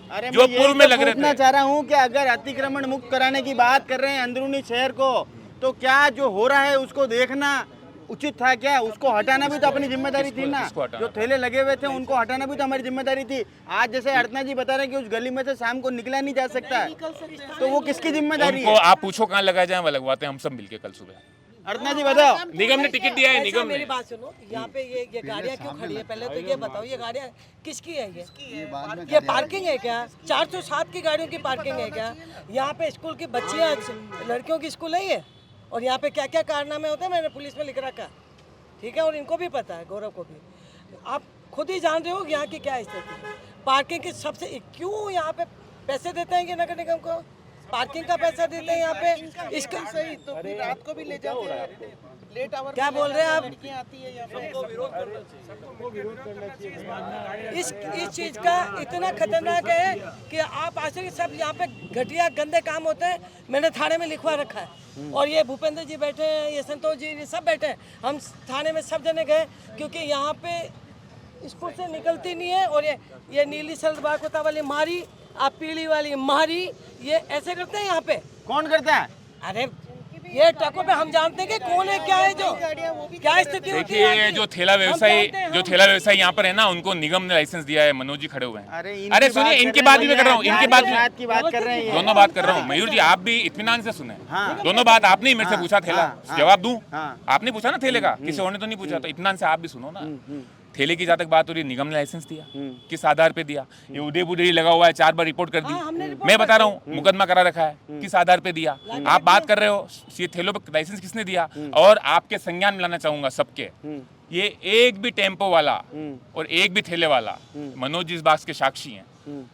अरे जो पूर्व में लग रहे थे। चाह रहा हूँ कि अगर अतिक्रमण मुक्त कराने की बात कर रहे हैं अंदरूनी शहर को, तो क्या जो हो रहा है उसको देखना उचित था क्या? उसको हटाना भी तो अपनी जिम्मेदारी थी ना। जो ठेले लगे हुए थे उनको हटाना भी तो हमारी जिम्मेदारी थी। आज जैसे अर्चना जी बता रहे हैं कि उस गली में से शाम को निकला नहीं जा सकता है, तो वो किसकी जिम्मेदारी है? आप पूछो कहाँ लगाया जाए, वह लगवाते हैं हम सब मिलके कल सुबह। अर्चना जी बताओ, निगम ने टिकट दिया है, निगम ने। मेरी बात सुनो, यहाँ पे ये गाड़ियाँ क्यों खड़ी है? पहले तो ये बताओ, ये गाड़ियाँ किसकी है? ये पार्किंग है क्या? 407 की गाड़ियों की पार्किंग है क्या? यहाँ पे स्कूल की बच्चियाँ, लड़कियों की स्कूल नहीं है, और यहाँ पे क्या क्या कारनामे होते हैं मैंने पुलिस में लिख रखा है, ठीक है, और इनको भी पता है, गौरव को भी। आप खुद ही जान रहे हो यहाँ की क्या स्थिति है। पार्किंग की सबसे क्यों यहाँ पे पैसे देते हैं ये नगर निगम को? पार्किंग का पैसा देते हैं यहाँ पे, इसका सही तो रात को भी ले जाते हैं, लेट आवर। क्या बोल रहे हैं आप? इस चीज का इतना खतरनाक है कि आप आश्चर्य, सब यहाँ पे घटिया गंदे काम होते हैं, मैंने थाने में लिखवा रखा है। और ये भूपेंद्र जी बैठे हैं, ये संतोष जी, ये सब बैठे हैं, हम थाने में सब जने गए, क्योंकि यहाँ पे स्कूल से निकलती नहीं है। और ये नीली सलवार कुर्ता वाली मारी, आप पीली वाली मारी, ये ऐसे करते हैं यहाँ पे। कौन करता है? अरे ये ट्रकों पे हम जानते हैं कि कौन है, क्या है, जो क्या स्थिति होती है। देखिए, जो ठेला व्यवसायी यहाँ पर है ना, उनको निगम ने लाइसेंस दिया है। मनोज जी खड़े हुए हैं। अरे सुनिए, इनकी बात भी मैं कर रहा हूँ, इनकी बात की बात कर रहे हैं, दोनों बात कर रहा हूँ। मयूर जी, आप भी इत्मीनान से सुने। दोनों बात आपने मेरे से पूछा, ठेला जवाब दूं? आपने पूछा ना ठेले का, किसी और ने तो नहीं पूछा, तो इत्मीनान से आप भी सुनो ना। ठेले की जहाँ तक बात हो रही है, निगम ने लाइसेंस दिया, किस आधार पे दिया? ये उदयपुर लगा हुआ है, 4 बार रिपोर्ट कर दी, मैं बता रहा हूँ, मुकदमा करा रखा है, किस आधार पे दिया? आप बात कर रहे हो ये ठेलों पे लाइसेंस किसने दिया? और आपके संज्ञान में लाना चाहूंगा सबके, ये एक भी टेम्पो वाला और एक भी ठेले वाला, मनोज जी इस बात के साक्षी हैं,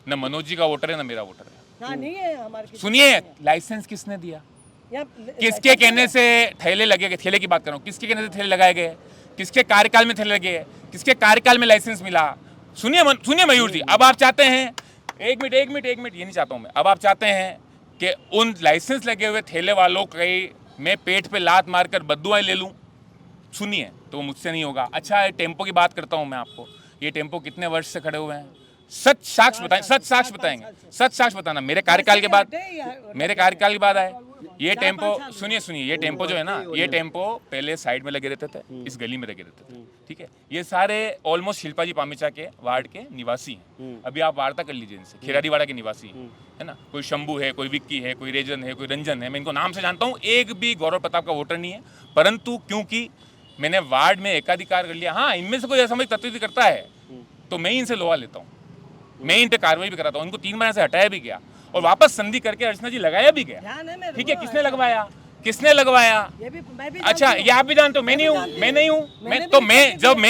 न मनोज जी का वोटर है न मेरा वोटर है। हाँ नहीं है हमारे किसी- सुनिए, लाइसेंस किसने दिया? यहाँ- किसके कहने से ठेले लगे गए? ठेले की बात कर रहा हूँ, किसके कहने से ठेले लगाए गए? किसके कार्यकाल में ठेले लगे? किसके कार्यकाल में लाइसेंस मिला? सुनिए मयूर जी, अब आप चाहते हैं, एक मिनट, ये नहीं चाहता हूँ मैं, अब आप चाहते हैं कि उन लाइसेंस लगे हुए ठेले वालों के मैं पेट पे लात मारकर बद्दुआएं ले लूँ? सुनिए, तो वो मुझसे नहीं होगा। अच्छा, टेम्पो की बात करता हूँ मैं आपको, ये टेम्पो कितने वर्ष से खड़े हुए हैं? सच साक्ष्य बताएंगे, सच साक्ष्य बताना। मेरे कार्यकाल के बाद आए ये टेम्पो। सुनिए, ये टेम्पो जो है ना, ये टेम्पो पहले साइड में लगे रहते थे, इस गली में लगे रहते थे, ठीक है। ये सारे ऑलमोस्ट शिल्पा जी पामिचा के वार्ड के निवासी हैं। अभी आप वार्ता कर लीजिए इनसे, खिरारीवाड़ा के निवासी हैं, है ना। कोई शंभू है, कोई विक्की है, कोई रेजन है, कोई रंजन है, मैं इनको नाम से जानता हूँ। एक भी गौरव प्रताप का वोटर नहीं है, परंतु क्योंकि मैंने वार्ड में एकाधिकार कर लिया, हाँ, इनमें से कोई असामयिक तत्व करता है तो मैं इनसे लोहा लेता हूँ, मैं इन पे कार्रवाई भी कराता हूँ। इनको 3 महीने से हटाया भी गया और वापस संधि करके अर्चना जी लगाया भी गया, ठीक है। किसने लगवाया? अच्छा, ये आप भी जानते हो, मैं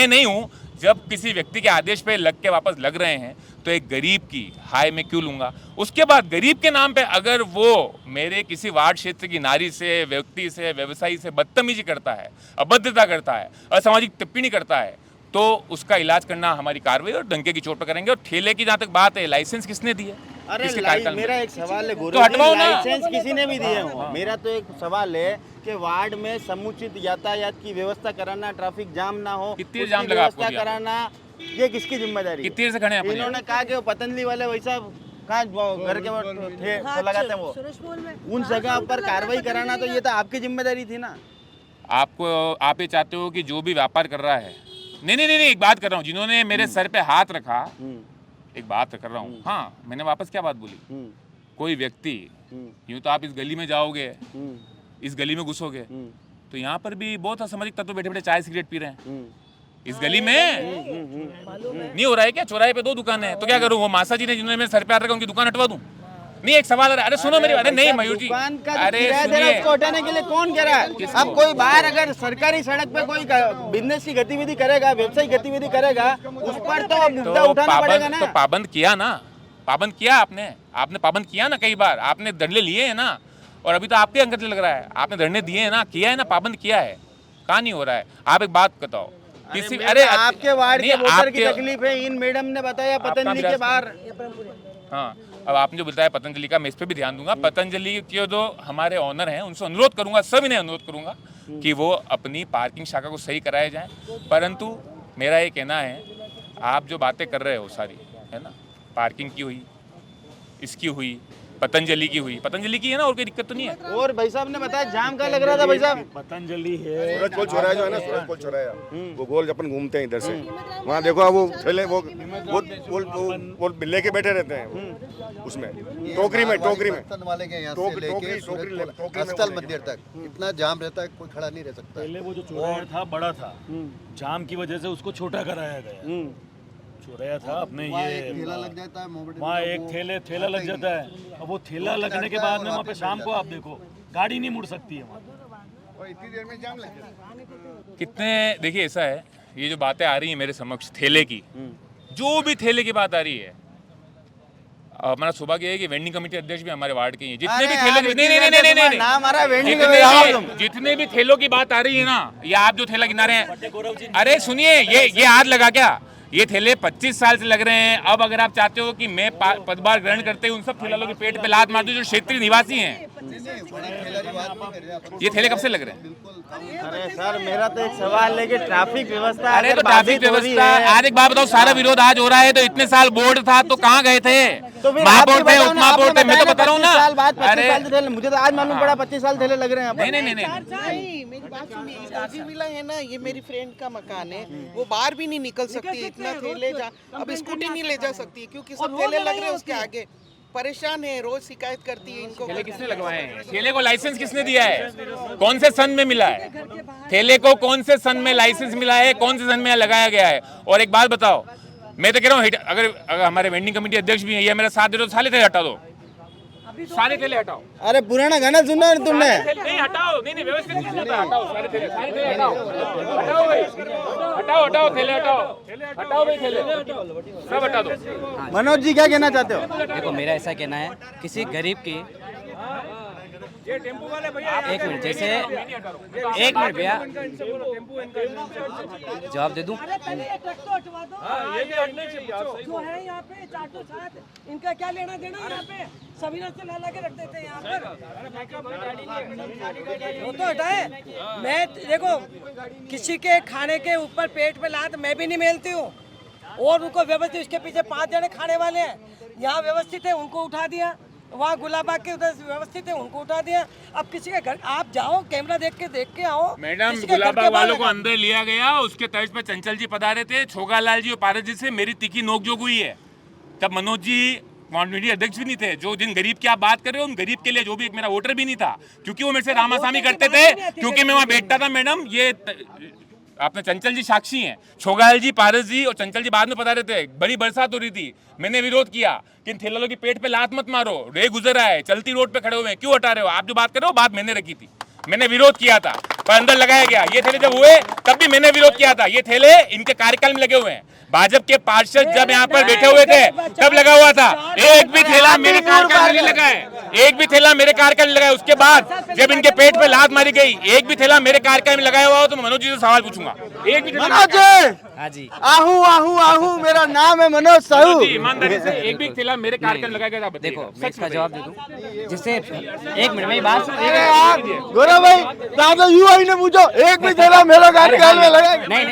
नहीं हूँ। जब किसी व्यक्ति के आदेश पे लग के वापस लग रहे हैं तो एक गरीब की हाय मैं क्यों लूंगा? उसके बाद गरीब के नाम पे अगर वो मेरे किसी वार्ड क्षेत्र की नारी से, व्यक्ति से, व्यवसायी से बदतमीजी करता है, अभद्रता करता है, असामाजिक टिप्पणी करता है, तो उसका इलाज करना हमारी कार्रवाई और डंके की चोट पर करेंगे। और ठेले की जहाँ तक बात है, लाइसेंस किसने दिए? अरे मेरा एक सवाल है, तो हटवाओ ना। लाइसेंस किसी ने भी दिए हो। मेरा तो एक सवाल है कि वार्ड में समुचित यातायात की व्यवस्था कराना, ट्रैफिक जाम ना हो, कितनी जाम लगा आपको व्यवस्था कराना, ये किसकी जिम्मेदारी? कितनी देर से खड़े हैं? इन्होंने कहा कि वो पतंजलि वाले वैसा कहाँ घर के लगाते हैं वो, उन जगह पर कार्रवाई कराना, तो ये तो आपकी जिम्मेदारी थी ना। आप ये चाहते हो कि जो भी व्यापार कर रहा है, नहीं, एक बात कर रहा हूँ, जिन्होंने मेरे सर पे हाथ रखा, एक बात कर रहा हूँ, हाँ, मैंने वापस क्या बात बोली? कोई व्यक्ति, यूं तो आप इस गली में जाओगे, इस गली में घुसोगे तो यहाँ पर भी बहुत असामाजिक तत्व बैठे चाय सिगरेट पी रहे हैं। इस गली में नहीं हो रहा है क्या? चौराहे पे 2 दुकानें हैं, तो क्या करूँ? वो मासा जी ने जिन्होंने मेरे सर पे हाथ रखा उनकी दुकान हटवा दूं? नहीं, एक सवाल अरे सुनो मेरी, अरे नहीं मयूर जी, अरे उसको हटाने के लिए कौन कह रहा है? अब कोई बाहर अगर सरकारी सड़क पे कोई बिजनेस की गतिविधि करेगा, व्यवसायिक गतिविधि करेगा, उस पर तो मुद्दा उठाना पड़ेगा ना। तो पाबंद किया ना, पाबंद किया आपने पाबंद किया ना, कई बार आपने धरने लिए हैं ना, और अभी तो आपके अंगत लग रहा है, आपने धरने दिए हैं ना, किया है ना, पाबंद किया है, कहाँ नहीं हो रहा है? आप एक बात बताओ, किसी अरे आपके वार्ड के वोटर की तकलीफ है, इन मैडम ने बताया पतंजलि के बाहर। हाँ, अब आपने जो बताया पतंजलि का, मैं इस पर भी ध्यान दूंगा। पतंजलि के जो हमारे ऑनर हैं उनसे अनुरोध करूंगा, सब इन्हें अनुरोध करूंगा कि वो अपनी पार्किंग शाखा को सही कराया जाए। परंतु मेरा ये कहना है, आप जो बातें कर रहे हो सारी, है ना, पार्किंग की हुई, इसकी हुई, पतंजलि की हुई, पतंजलि की है ना, और कोई दिक्कत तो नहीं है। और भाई साहब ने बताया जाम का लग रहा था। भाई साहब, पतंजलि है, सूरज पोल चौराहा जो है ना, सूरज पोल चौराहा, वो गोल अपन घूमते हैं इधर से, वहाँ देखो वो ठेले वो लेके बैठे रहते हैं उसमें, टोकरी में वाले के यहाँ से लेके अस्थल मंदिर तक इतना जाम रहता है, कोई खड़ा नहीं रह सकता। पहले वो जो चौराहा था बड़ा था, जाम की वजह से उसको छोटा कराया गया। चौराहा था अपने ये ठेला लग जाता है, वहाँ एक ठेला लग जाता है। अब वो ठेला लगने के बाद में वहाँ पे शाम को आप देखो गाड़ी नहीं मुड़ सकती है वहाँ, इतनी देर में जाम लग जाता। कितने, देखिए ऐसा है, ये जो बातें आ रही हैं मेरे समक्ष ठेले की, जो भी ठेले की बात आ रही है, हमारा सौभाग्य है कि वेंडिंग कमेटी अध्यक्ष भी हमारे वार्ड के हैं। जितने भी ठेलों की जितने भी ठेलों की बात आ रही है ना, ये आप जो ठेला गिना रहे हैं, अरे सुनिए, ये हाथ लगा क्या? ये ठेले 25 साल से लग रहे हैं। अब अगर आप चाहते हो कि मैं पदभार ग्रहण करते हुए उन सब ठेलों के पेट पे लात मार दूं जो क्षेत्रीय निवासी हैं, ये ठेले कब से लग रहे हैं? अरे सर, मेरा तो एक सवाल है कि ट्रैफिक व्यवस्था, अरे तो ट्रैफिक व्यवस्था, आज एक बात बताओ, सारा विरोध आज हो रहा है, तो इतने साल बोर्ड था तो कहाँ गए थे? महापौर थे, उपमहापौर थे, मैं तो बता रहा हूँ ना। अरे मुझे तो आज मालूम पड़ा 25 साल ठेले लग रहे हैं। नहीं, मेरी बात सुनिए, शादी विला है ना, ये मेरी फ्रेंड का मकान है, वो बाहर भी नहीं निकल सकती, इतना ठेले अब स्कूटी नहीं ले जा सकती क्योंकि सब ठेले लग रहे हैं उसके आगे। परेशान है, रोज शिकायत करती है इनको। ठेले किसने लगवाए हैं? ठेले को लाइसेंस किसने दिया है? कौन से सन में मिला है? ठेले को कौन से सन में लाइसेंस मिला है? कौन से सन में लगाया गया है? और एक बात बताओ, मैं तो कह रहा हूँ, अगर हमारे वेंडिंग कमेटी अध्यक्ष भी है, ये मेरा साथ दे दो, साले थे हटा दो, सारे ठेले हटाओ। अरे पुराना गाना सुना है तुमने? नहीं हटाओ, नहीं व्यवस्थित नहीं चलता, हटाओ सारे ठेले हटाओ, हटाओ भाई, हटाओ ठेले हटाओ भाई, ठेले सब हटा दो। मनोज जी क्या कहना चाहते हो? देखो मेरा ऐसा कहना है, किसी गरीब की एक मिनट, जैसे एक मिनट भैया जवाब दे दूं। जो है यहाँ पे 407, इनका क्या लेना देना यहाँ पे? सभी रास्ते ला के रख देते हैं यहाँ पर। वो तो हटाए। मैं देखो किसी के खाने के ऊपर पेट पे लात मैं भी नहीं मेलती हूँ, और उनको व्यवस्थित, इसके पीछे 5 जने खाने वाले हैं, यहाँ व्यवस्थित है उनको उठा दिया, वहाँ गुलाबा के उधर व्यवस्थित है उनको उठा दिया। अब किसी के घर आप जाओ, कैमरा देख के आओ। मैडम गुलाबा वालों को अंदर लिया गया, उसके तर्ज पे चंचल जी पधारे थे, छोगालाल जी और पारस जी से मेरी तीखी नोकझोंक हुई है। तब मनोज जी कम्युनिटी अध्यक्ष भी नहीं थे। जो जिन गरीब की आप बात कर रहे हो, उन गरीब के लिए जो भी एक मेरा वोटर भी नहीं था, क्योंकि वो मेरे से रामासामी करते थे, क्योंकि मैं वहाँ बैठता था। मैडम ये आपने चंचल जी साक्षी हैं, छोगाल जी, पारस जी और चंचल जी बाद में पता रहते। बड़ी बरसात हो रही थी, मैंने विरोध किया कि इन ठेला की पेट पे लात मत मारो, रे गुजर रहा है, चलती रोड पे खड़े हुए हैं, क्यों हटा रहे हो? आप जो बात कर रहे हो बात मैंने रखी थी, मैंने विरोध किया था, पर अंदर लगाया गया। ये ठेले जब हुए तब भी मैंने विरोध किया था। ये ठेले इनके कार्यकाल में लगे हुए हैं, भाजपा के पार्षद जब यहाँ पर बैठे हुए थे तब लगा हुआ था। एक भी ठेला मेरे कार्यकाल में नहीं लगा है, एक भी ठेला मेरे कार्यकाल में लगा है। उसके बाद जब इनके पेट पे लात मारी गई, एक भी ठेला मेरे कार्यकाल में लगाया हुआ हो तो मैं मनोज जी से सवाल पूछूंगा। एक भी मनोज हाँ जी, आहू आहू आहू, मेरा नाम है मनोज साहू। ईमानदारी से एक भी ठेला मेरे कार्यकाल में लगाया गया? देखो मैं इसका जवाब दे दूं, जिससे एक मिनट में बात अरे यार गौरव भाई, तो यू आई ने पूछो, एक भी ठेला मेरा कार्यकाल में लगा? नहीं,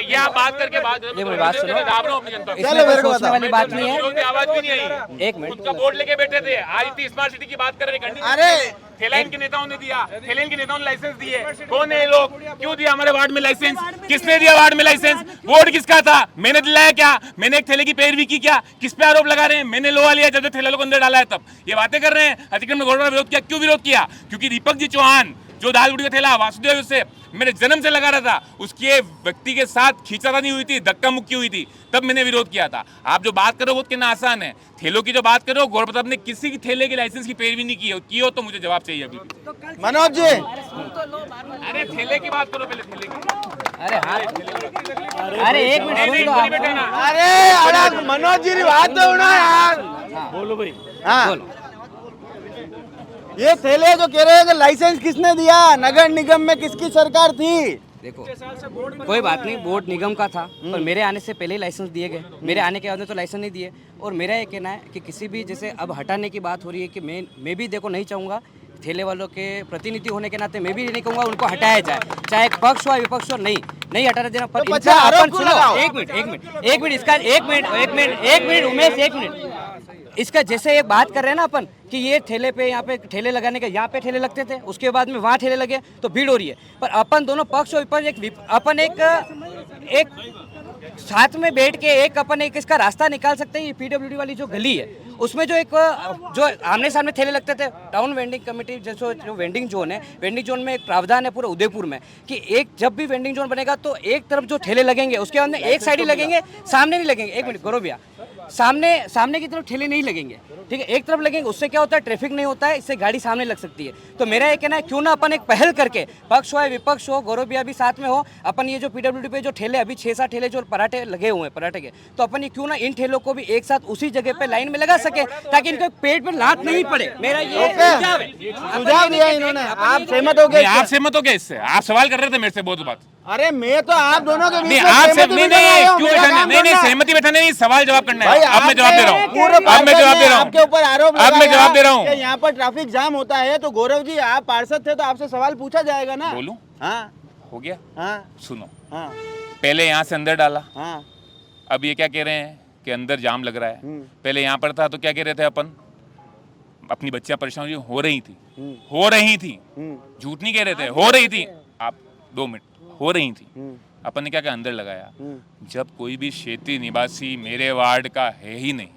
ये आप बात करके बात मेरी बात सुनो, चलो मेरे को सोचने वाली बात नहीं है। आवाज भी नहीं आई। एक मिनट, उनका बोर्ड लेके बैठे थे, आज इतनी स्मार्ट सिटी की बात कर रहे हैं। अरे ठेलाइन के नेताओं ने दिया, ठेलाइन के नेताओं ने लाइसेंस दिए। कौन है ये लोग? क्यों दिया हमारे वार्ड में लाइसेंस? किसने दिया वार्ड में लाइसेंस? बोर्ड किसका था? मैंने दिलाया क्या? मैंने एक ठेले की पैरवी की क्या? किस पे आरोप लगा रहे हैं? मैंने लोहा लिया जब ठेला को अंदर डाला है, तब ये बातें कर रहे हैं। अतिक्रमण में गौरव विरोध किया, क्यों विरोध किया? क्योंकि दीपक जी चौहान जो दाल रोटी का ठेला वासुदेव से मेरे जन्म से लगा रहा था, उसके व्यक्ति के साथ खींचातानी हुई थी, धक्का मुक्की हुई थी, तब मैंने विरोध किया था। आप जो बात करो वो कहना आसान है, ठेलों की जो बात करो, गौरव प्रताप ने किसी की ठेले के लाइसेंस की पैरवी नहीं की हो तो मुझे जवाब चाहिए अभी। मनोज जी अरे ठेले की बात करो पहले, ठेले की। अरे हाँ, अरे एक मिनट सुन लो आप। अरे मनोज जी की बात तो सुनो यार। बोलो भाई। हाँ, ये ठेले जो कह रहे हैं कि लाइसेंस किसने दिया? नगर निगम में किसकी सरकार थी? देखो कोई बात नहीं, बोर्ड निगम का था, पर मेरे आने से पहले ही लाइसेंस दिए गए। मेरे आने के बाद में तो लाइसेंस नहीं दिए। और मेरा ये कहना है कि किसी भी, जैसे अब हटाने की बात हो रही है, कि मैं भी देखो नहीं चाहूँगा, ठेले वालों के प्रतिनिधि होने के नाते मैं भी नहीं कहूँगा उनको हटाया जाए, चाहे पक्ष हो विपक्ष हो, नहीं हटाना देना। पर इनका अपन सुनो, एक मिनट इसका एक मिनट उमेश, एक मिनट इसका, जैसे ये बात कर रहे हैं ना अपन कि ये ठेले पे, यहाँ पे ठेले लगाने के, यहाँ पे ठेले लगते थे, उसके बाद में वहाँ ठेले लगे तो भीड़ हो रही है। पर अपन दोनों पक्ष और विपक्ष अपन एक साथ में बैठ के अपन एक इसका रास्ता निकाल सकते हैं। ये पीडब्ल्यूडी वाली जो गली है उसमें जो आमने सामने ठेले लगते थे, टाउन वेंडिंग कमेटी जैसे जो वेंडिंग जोन है, वेंडिंग जोन में एक प्रावधान है पूरे उदयपुर में कि एक जब भी वेंडिंग जोन बनेगा तो एक तरफ जो ठेले लगेंगे उसके बाद में एक साइड ही लगेंगे, सामने नहीं लगेंगे। एक मिनट गौरव भैया, सामने की तरफ ठेले नहीं लगेंगे, ठीक है, एक तरफ लगेंगे। उससे क्या होता है, ट्रैफिक नहीं होता है, इससे गाड़ी सामने लग सकती है। तो मेरा ये कहना है क्यों ना अपन एक पहल करके, पक्ष हो विपक्ष हो, गौरव भैया भी साथ में हो, अपन ये जो पीडब्ल्यूडी पे जो ठेले अभी 6-7 ठेले जो पराठे लगे हुए हैं पराठे के, तो अपन ये क्यों ना इन ठेलों को भी एक साथ उसी जगह पे लाइन में लगा सके ताकि इनके पेट पे लात नहीं पड़े। मेरा ये सुझाव दिया इन्होंने। आप सहमत हो गए? आप सहमत हो गए इससे? आप सवाल कर रहे थे मेरे से बहुत बात। अरे मैं तो आप दोनों के बीच नहीं, में आप सहमति नहीं सहमति बैठाने नहीं, सवाल जवाब करना है। भाई, अब मैं जवाब दे रहा हूँ, आपके ऊपर आरोप अब मैं जवाब दे रहा हूँ। कि यहाँ पर ट्रैफिक जाम होता है, तो गौरव जी आप पार्षद थे तो आपसे सवाल पूछा जाएगा ना। बोलूं? हाँ हो गया। हाँ सुनो, हाँ पहले यहाँ से अंदर डाला, हाँ अब ये क्या कह रहे हैं कि अंदर जाम लग रहा है। पहले यहाँ पर था तो क्या कह रहे थे अपन, अपनी बच्चियां परेशान हो रही थी, झूठ नहीं कह रहे थे, हो रही थी। आप 2 मिनट, हो रही थी, अपन ने क्या कहा, अंदर लगाया। जब कोई भी क्षेत्रीय निवासी मेरे वार्ड का है ही नहीं,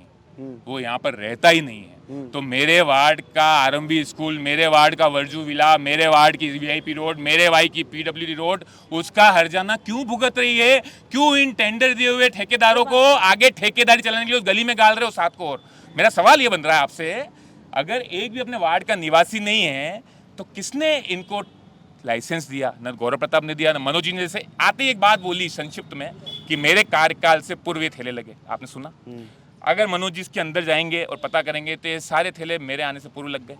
वो यहाँ पर रहता ही नहीं है, तो मेरे वार्ड का आरंभी स्कूल, मेरे वार्ड का वर्जू विला, मेरे वार्ड की वीआईपी रोड, मेरे वाई की पीडब्ल्यूडी रोड, उसका हर्जाना क्यों भुगत रही है? क्यों इन टेंडर दिए हुए ठेकेदारों को आगे ठेकेदारी चलाने के लिए उस गली में गाल रहे हो 7 को? और मेरा सवाल ये बन रहा है आपसे अगर एक भी अपने वार्ड का निवासी नहीं है तो किसने इनको लाइसेंस दिया? न गौरव प्रताप ने दिया, न मनोज जी ने। जैसे आते ही एक बात बोली संक्षिप्त में कि मेरे कार्यकाल से पूर्व ये ठेले लगे, आपने सुना? अगर मनोज जी इसके अंदर जाएंगे और पता करेंगे तो ये सारे ठेले मेरे आने से पूर्व लग गए।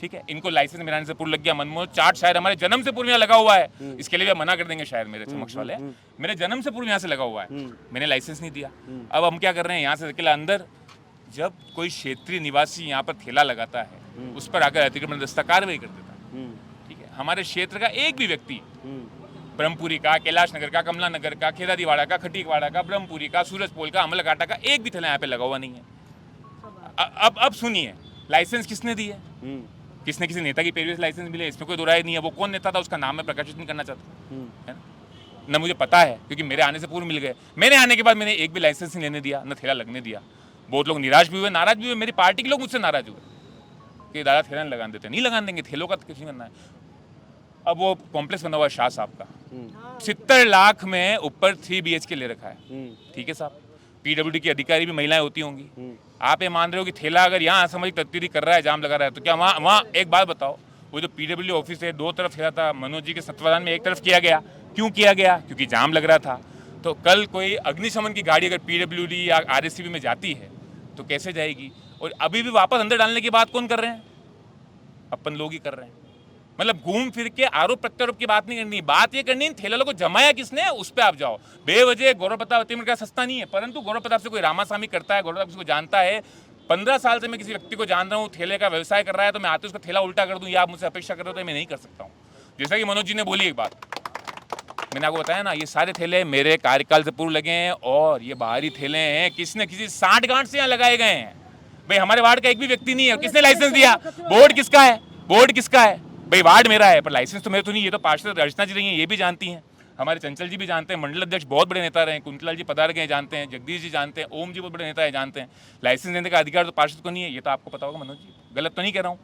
ठीक है, इनको लाइसेंस मेरे आने से पूर्व लग गया। मनमोहन चाट शायद हमारे जन्म से पूर्व यहाँ लगा हुआ है, इसके लिए भी मना कर देंगे शायद मेरे समक्ष वाले। मेरे जन्म से पूर्व यहाँ से लगा हुआ है, मैंने लाइसेंस नहीं दिया। अब हम क्या कर रहे हैं, यहाँ से अकेला अंदर जब कोई क्षेत्रीय निवासी यहाँ पर ठेला लगाता है उस पर आकर अतिक्रमण दस्ता कार्रवाई कर देता है। ठीक है, हमारे क्षेत्र का एक भी व्यक्ति, ब्रह्मपुरी का, कैलाश नगर का, कमला नगर का, खेरादीवाड़ा का, खटीकवाड़ा का, ब्रह्मपुरी का, सूरजपोल का, अमलकाटा का एक भी ठेला यहाँ पे लगा हुआ नहीं है। अब सुनिए, लाइसेंस किसने दी है? किसने किसी नेता की पेरिस लाइसेंस मिले, इसमें कोई दो राय नहीं है। वो कौन नेता था उसका नाम मैं प्रकाशित नहीं करना चाहता, है ना मुझे पता है, क्योंकि मेरे आने से पूर्व मिल गए। मेरे आने के बाद मैंने एक भी लाइसेंस नहीं लेने दिया, न ठेला लगने दिया। बहुत लोग निराश भी हुए, नाराज भी हुए। मेरी पार्टी के लोग मुझसे नाराज हुए कि दादा ठेला नहीं लगाने देते। नहीं लगाने देंगे, ठेलों का किसी करना है। अब वो कॉम्प्लेक्स बना हुआ है शाह साहब का, 70 लाख में ऊपर 3 BHK ले रखा है। ठीक है साहब, PWD की अधिकारी भी महिलाएं होती होंगी। आप ये मान रहे हो कि ठेला अगर यहाँ असामाजिक तत्परी कर रहा है, जाम लगा रहा है, तो क्या वहाँ एक बात बताओ, वो जो PWD ऑफिस है 2 तरफ ठेला था, मनोज जी के तत्वाधान में एक तरफ किया गया। क्यों किया गया? क्योंकि जाम लग रहा था। तो कल कोई अग्निशमन की गाड़ी अगर PWD या RSCB में जाती है तो कैसे जाएगी? और अभी भी वापस अंदर डालने की बात कौन कर रहे हैं? अपन लोग ही कर रहे हैं। मतलब घूम फिर के आरोप प्रत्यारोप की बात नहीं करनी, बात ये करनी है ठेला को जमाया किसने, उस पर आप जाओ। बेवजह गौरव प्रताप अतिक्रमण का सस्ता नहीं है, परंतु गौरव प्रताप से कोई रामासामी करता है, गौरव प्रताप को जानता है। 15 साल से मैं किसी व्यक्ति को जान रहा हूँ, ठेले का व्यवसाय कर रहा है, तो मैं आते उसका ठेला उल्टा कर दूँ, या आप मुझसे अपेक्षा कर रहे हो तो मैं नहीं कर सकता हूँ। जैसा कि मनोज जी ने बोली एक बात, मैंने आपको बताया ना, ये सारे ठेले मेरे कार्यकाल से पूर्व लगे हैं, और ये बाहरी ठेले हैं किसी न किसी सांठगांठ से यहाँ लगाए गए हैं। भाई हमारे वार्ड का एक भी व्यक्ति नहीं है, किसने लाइसेंस दिया? बोर्ड किसका है? बोर्ड किसका है? भाई वार्ड मेरा है, पर लाइसेंस तो मेरे तो नहीं। ये तो पार्षद अर्चना जी रही हैं, ये भी जानती हैं, हमारे चंचल जी भी जानते हैं, मंडल अध्यक्ष बहुत बड़े नेता रहे हैं, कुंतलाल जी पधार गए जानते हैं, जगदीश जी जानते हैं, ओम जी बहुत बड़े नेता है जानते हैं। लाइसेंस देने का अधिकार तो पार्षद को नहीं है, ये तो आपको पता होगा मनोज जी, गलत तो नहीं कह रहा हूँ।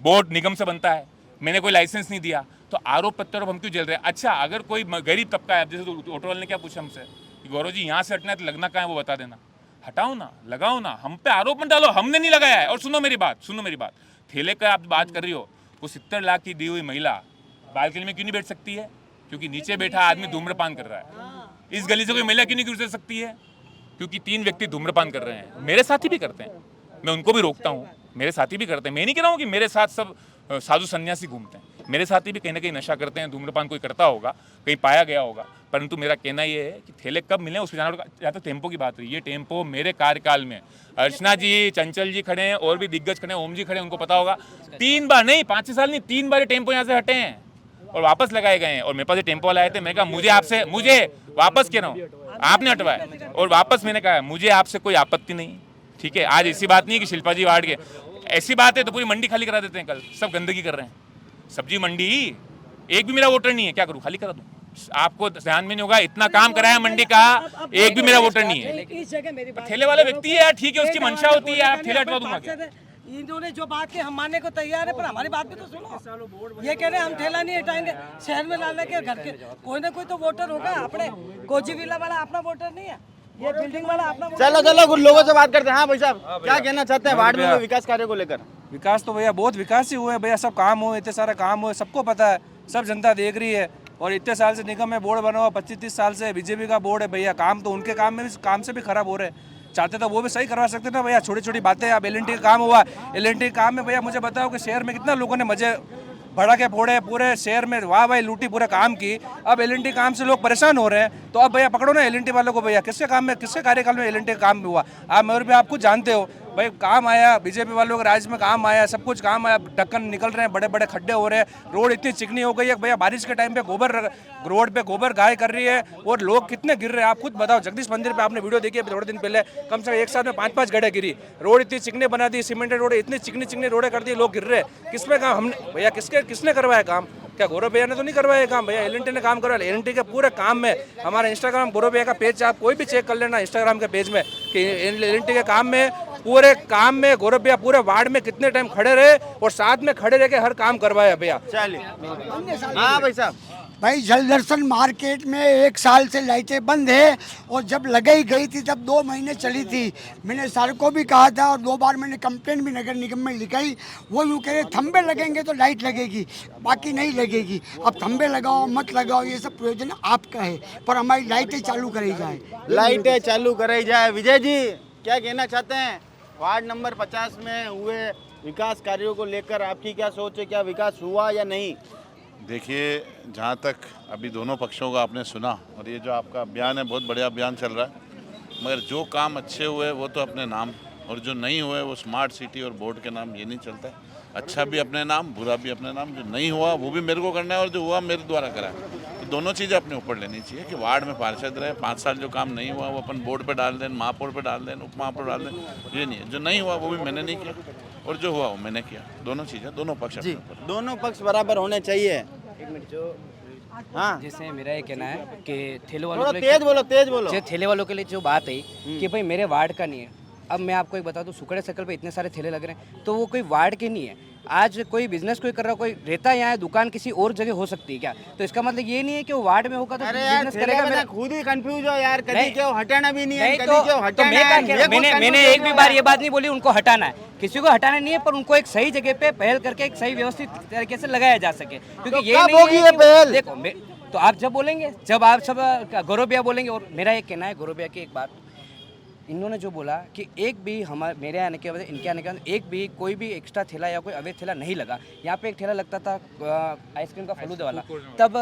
बोर्ड निगम से बनता है, मैंने कोई लाइसेंस नहीं दिया, तो आरोप प्रत्यारोप हम क्यों झेल रहे हैं? अच्छा, अगर कोई गरीब तबका है, जैसे ऑटो वाले ने क्या पूछा हमसे कि गौरव जी यहाँ से हटना है तो लगना कहाँ है वो बता देना। हटाओ ना, लगाओ ना, हम पे आरोप मत डालो, हमने नहीं लगाया है। और सुनो मेरी बात, ठेले का आप बात कर रही हो, वो 70 लाख की दी हुई महिला बालकनी में क्यों नहीं बैठ सकती है? क्योंकि नीचे बैठा आदमी धूम्रपान कर रहा है। इस गली से कोई महिला क्यों नहीं गुजर सकती है? क्योंकि 3 व्यक्ति धूम्रपान कर रहे हैं। मेरे साथी भी करते हैं, मैं उनको भी रोकता हूँ, मेरे साथी भी करते हैं। मैं नहीं कह रहा हूँ कि मेरे साथ सब साधु सन्यासी घूमते हैं, मेरे साथी भी कहीं ना कहीं नशा करते हैं, धूम्रपान कोई करता होगा, कहीं पाया गया होगा। परंतु मेरा कहना ये है कि ठेले कब मिले उस पर जाना होगा। जहाँ तक टेम्पो की बात रही, ये टेम्पो मेरे कार्यकाल में अर्चना जी, चंचल जी खड़े हैं, और भी दिग्गज खड़े हैं, ओम जी खड़े हैं, उनको पता होगा। 3 बार नहीं, 5-6 साल नहीं, 3 बार ये टेम्पो यहाँ से हटे हैं और वापस लगाए गए हैं। और मेरे पास ये टेम्पो वाले आए थे, मैंने कहा मुझे वापस कह रहा हूँ, आपने हटवाया, और वापस मैंने कहा मुझे आपसे कोई आपत्ति नहीं। ठीक है, आज ऐसी बात नहीं कि शिल्पा जी वार्ड के, ऐसी बात है तो पूरी मंडी खाली करा देते हैं। कल सब गंदगी कर रहे हैं, सब्जी मंडी, एक भी मेरा वोटर नहीं है, क्या करूं? खाली करा दूं? आपको ध्यान में नहीं होगा, इतना काम कराया मंडी का, एक भी मेरा वोटर नहीं है। ठेले वाले व्यक्ति है यार, ठीक है, उसकी मंशा होती है यार, ठेला हटवा दूंगा क्या? इन्होंने जो बात की हम मानने को तैयार है, पर हमारी बात भी तो सुनो। ये कह रहे हैं हम ठेला नहीं हटाएंगे, शहर में लाने के घर के कोई ना कोई तो वोटर होगा। अपने गोजी विला वाला अपना वोटर नहीं है, ये बिल्डिंग वाला अपना। चलो कुछ लोगों से बात करते हैं। हाँ भाई साहब, क्या कहना चाहते हैं वार्ड में विकास कार्य को लेकर? विकास तो भैया बहुत विकास ही हुआ है भैया, सब काम हुए, इतने सारे काम हुए, सबको पता है, सब जनता देख रही है। और इतने साल से निगम में बोर्ड बना हुआ, 25-30 साल से बीजेपी का बोर्ड है भैया। काम तो उनके काम में भी, काम से भी खराब हो रहे हैं। चाहते तो वो भी सही करवा सकते ना भैया, छोटी छोटी बातें। अब LNT का काम हुआ, LNT के काम में भैया मुझे बताओ कि शहर में कितना लोगों ने मजे भड़ा के फोड़े, पूरे शहर में वाह भाई लूटी, पूरे काम की। अब LNT काम से लोग परेशान हो रहे हैं, तो अब भैया पकड़ो ना LNT वालों को भैया। किसके काम में, किसके कार्यकाल में LNT का काम हुआ? आप मेरे भी आपको जानते हो भाई, काम आया बीजेपी वालों के राज्य में, काम आया, सब कुछ काम आया, ढक्कन निकल रहे हैं, बड़े बड़े खड्डे हो रहे हैं, रोड इतनी चिकनी हो गई है भैया। बारिश के टाइम पे रोड पे गोबर गाय कर रही है, और लोग कितने गिर रहे हैं आप खुद बताओ। जगदीश मंदिर पे आपने वीडियो देखी है थोड़े दिन पहले, कम से कम एक साथ में 5-5 गड्ढे गिरी। रोड इतनी चिकनी बना दी, सीमेंटेड रोड, इतनी चिकनी रोडें कर दी, लोग गिर रहे हैं। किसमें काम हमने भैया, किसने करवाया काम? क्या गौरव भैया ने तो नहीं करवाया काम भैया, LNT ने काम करवाया। LNT के पूरे काम में हमारा इंस्टाग्राम गौरव भैया का पेज आप कोई भी चेक कर लेना इंस्टाग्राम के पेज में, कि LNT के काम में पूरे काम में गौरव भैया पूरे वार्ड में कितने टाइम खड़े रहे और साथ में खड़े रह के हर काम करवाया भैया। चलिए हाँ भाई साहब। भाई जल दर्शन मार्केट में 1 साल से लाइटें बंद है और जब लगाई गई थी तब 2 महीने चली थी। मैंने सर को भी कहा था और 2 बार मैंने कंप्लेंट भी नगर निगम में लिखाई। वो यूँ कह रहे थंबे लगेंगे तो लाइट लगेगी, बाकी नहीं लगेगी। अब थंबे लगाओ मत लगाओ ये सब प्रयोजन आपका है, पर हमारी लाइटें चालू कराई जाए। लाइटें चालू कराई जाए। विजय जी क्या कहना चाहते हैं? वार्ड नंबर 50 में हुए विकास कार्यों को लेकर आपकी क्या सोच है? क्या विकास हुआ या नहीं? देखिए, जहाँ तक अभी दोनों पक्षों का आपने सुना और ये जो आपका अभियान है बहुत बढ़िया अभियान चल रहा है, मगर जो काम अच्छे हुए वो तो अपने नाम और जो नहीं हुए वो स्मार्ट सिटी और बोर्ड के नाम, ये नहीं चलता है। अच्छा भी अपने नाम, बुरा भी अपने नाम। जो नहीं हुआ वो भी मेरे को करना है और जो हुआ मेरे द्वारा करा है। तो दोनों चीज़ें अपने ऊपर लेनी चाहिए कि वार्ड में पार्षद रहे, 5 साल जो काम नहीं हुआ वो अपन बोर्ड पे डाल दें, महापौर पे डाल दें, उप महापौर डाल दें, ये नहीं है। जो नहीं हुआ वो भी मैंने नहीं किया और जो हुआ वो मैंने किया। दोनों चीज़ें, दोनों पक्ष अपने ऊपर। दोनों पक्ष बराबर होने चाहिए। एक मिनट, जो हाँ जैसे मेरा ये कहना है कि ठेले वालों थोड़ा के लिए तेज बोलो, तेज बोलो। जो ठेले वालों के लिए जो बात है कि भाई मेरे वार्ड का नहीं है। अब मैं आपको एक बता दूं, सुकड़े सर्कल पे इतने सारे ठेले लग रहे हैं तो वो कोई वार्ड के नहीं है। आज कोई बिजनेस कोई कर रहा, कोई रहता है यहाँ, दुकान किसी और जगह हो सकती है क्या? तो इसका मतलब ये नहीं है कि वो वार्ड में होगा तो बिजनेस करेगा। मेरा खुद ही कंफ्यूज हो यार, कभी क्यों हटाना भी नहीं है, नहीं कभी तो, क्यों तो हटाना मैं क्या है? कह रहा हूं, मैंने एक भी बार ये बात नहीं बोली उनको हटाना है। किसी को हटाना नहीं है, पर उनको एक सही जगह पे पहल करके एक सही व्यवस्थित तरीके से लगाया जा सके। क्योंकि ये नहीं है कि पहल? देखो तो आप जब बोलेंगे, जब आप सब गौरव भैया बोलेंगे। और मेरा एक कहना है गौरव भैया की एक बात, इन्होंने जो बोला कि एक भी मेरे आने के बाद, इनके आने के बाद एक भी कोई भी एक्स्ट्रा ठेला या कोई अवैध ठेला नहीं लगा। यहाँ पे एक ठेला लगता था आइसक्रीम का फलूदा वाला, तब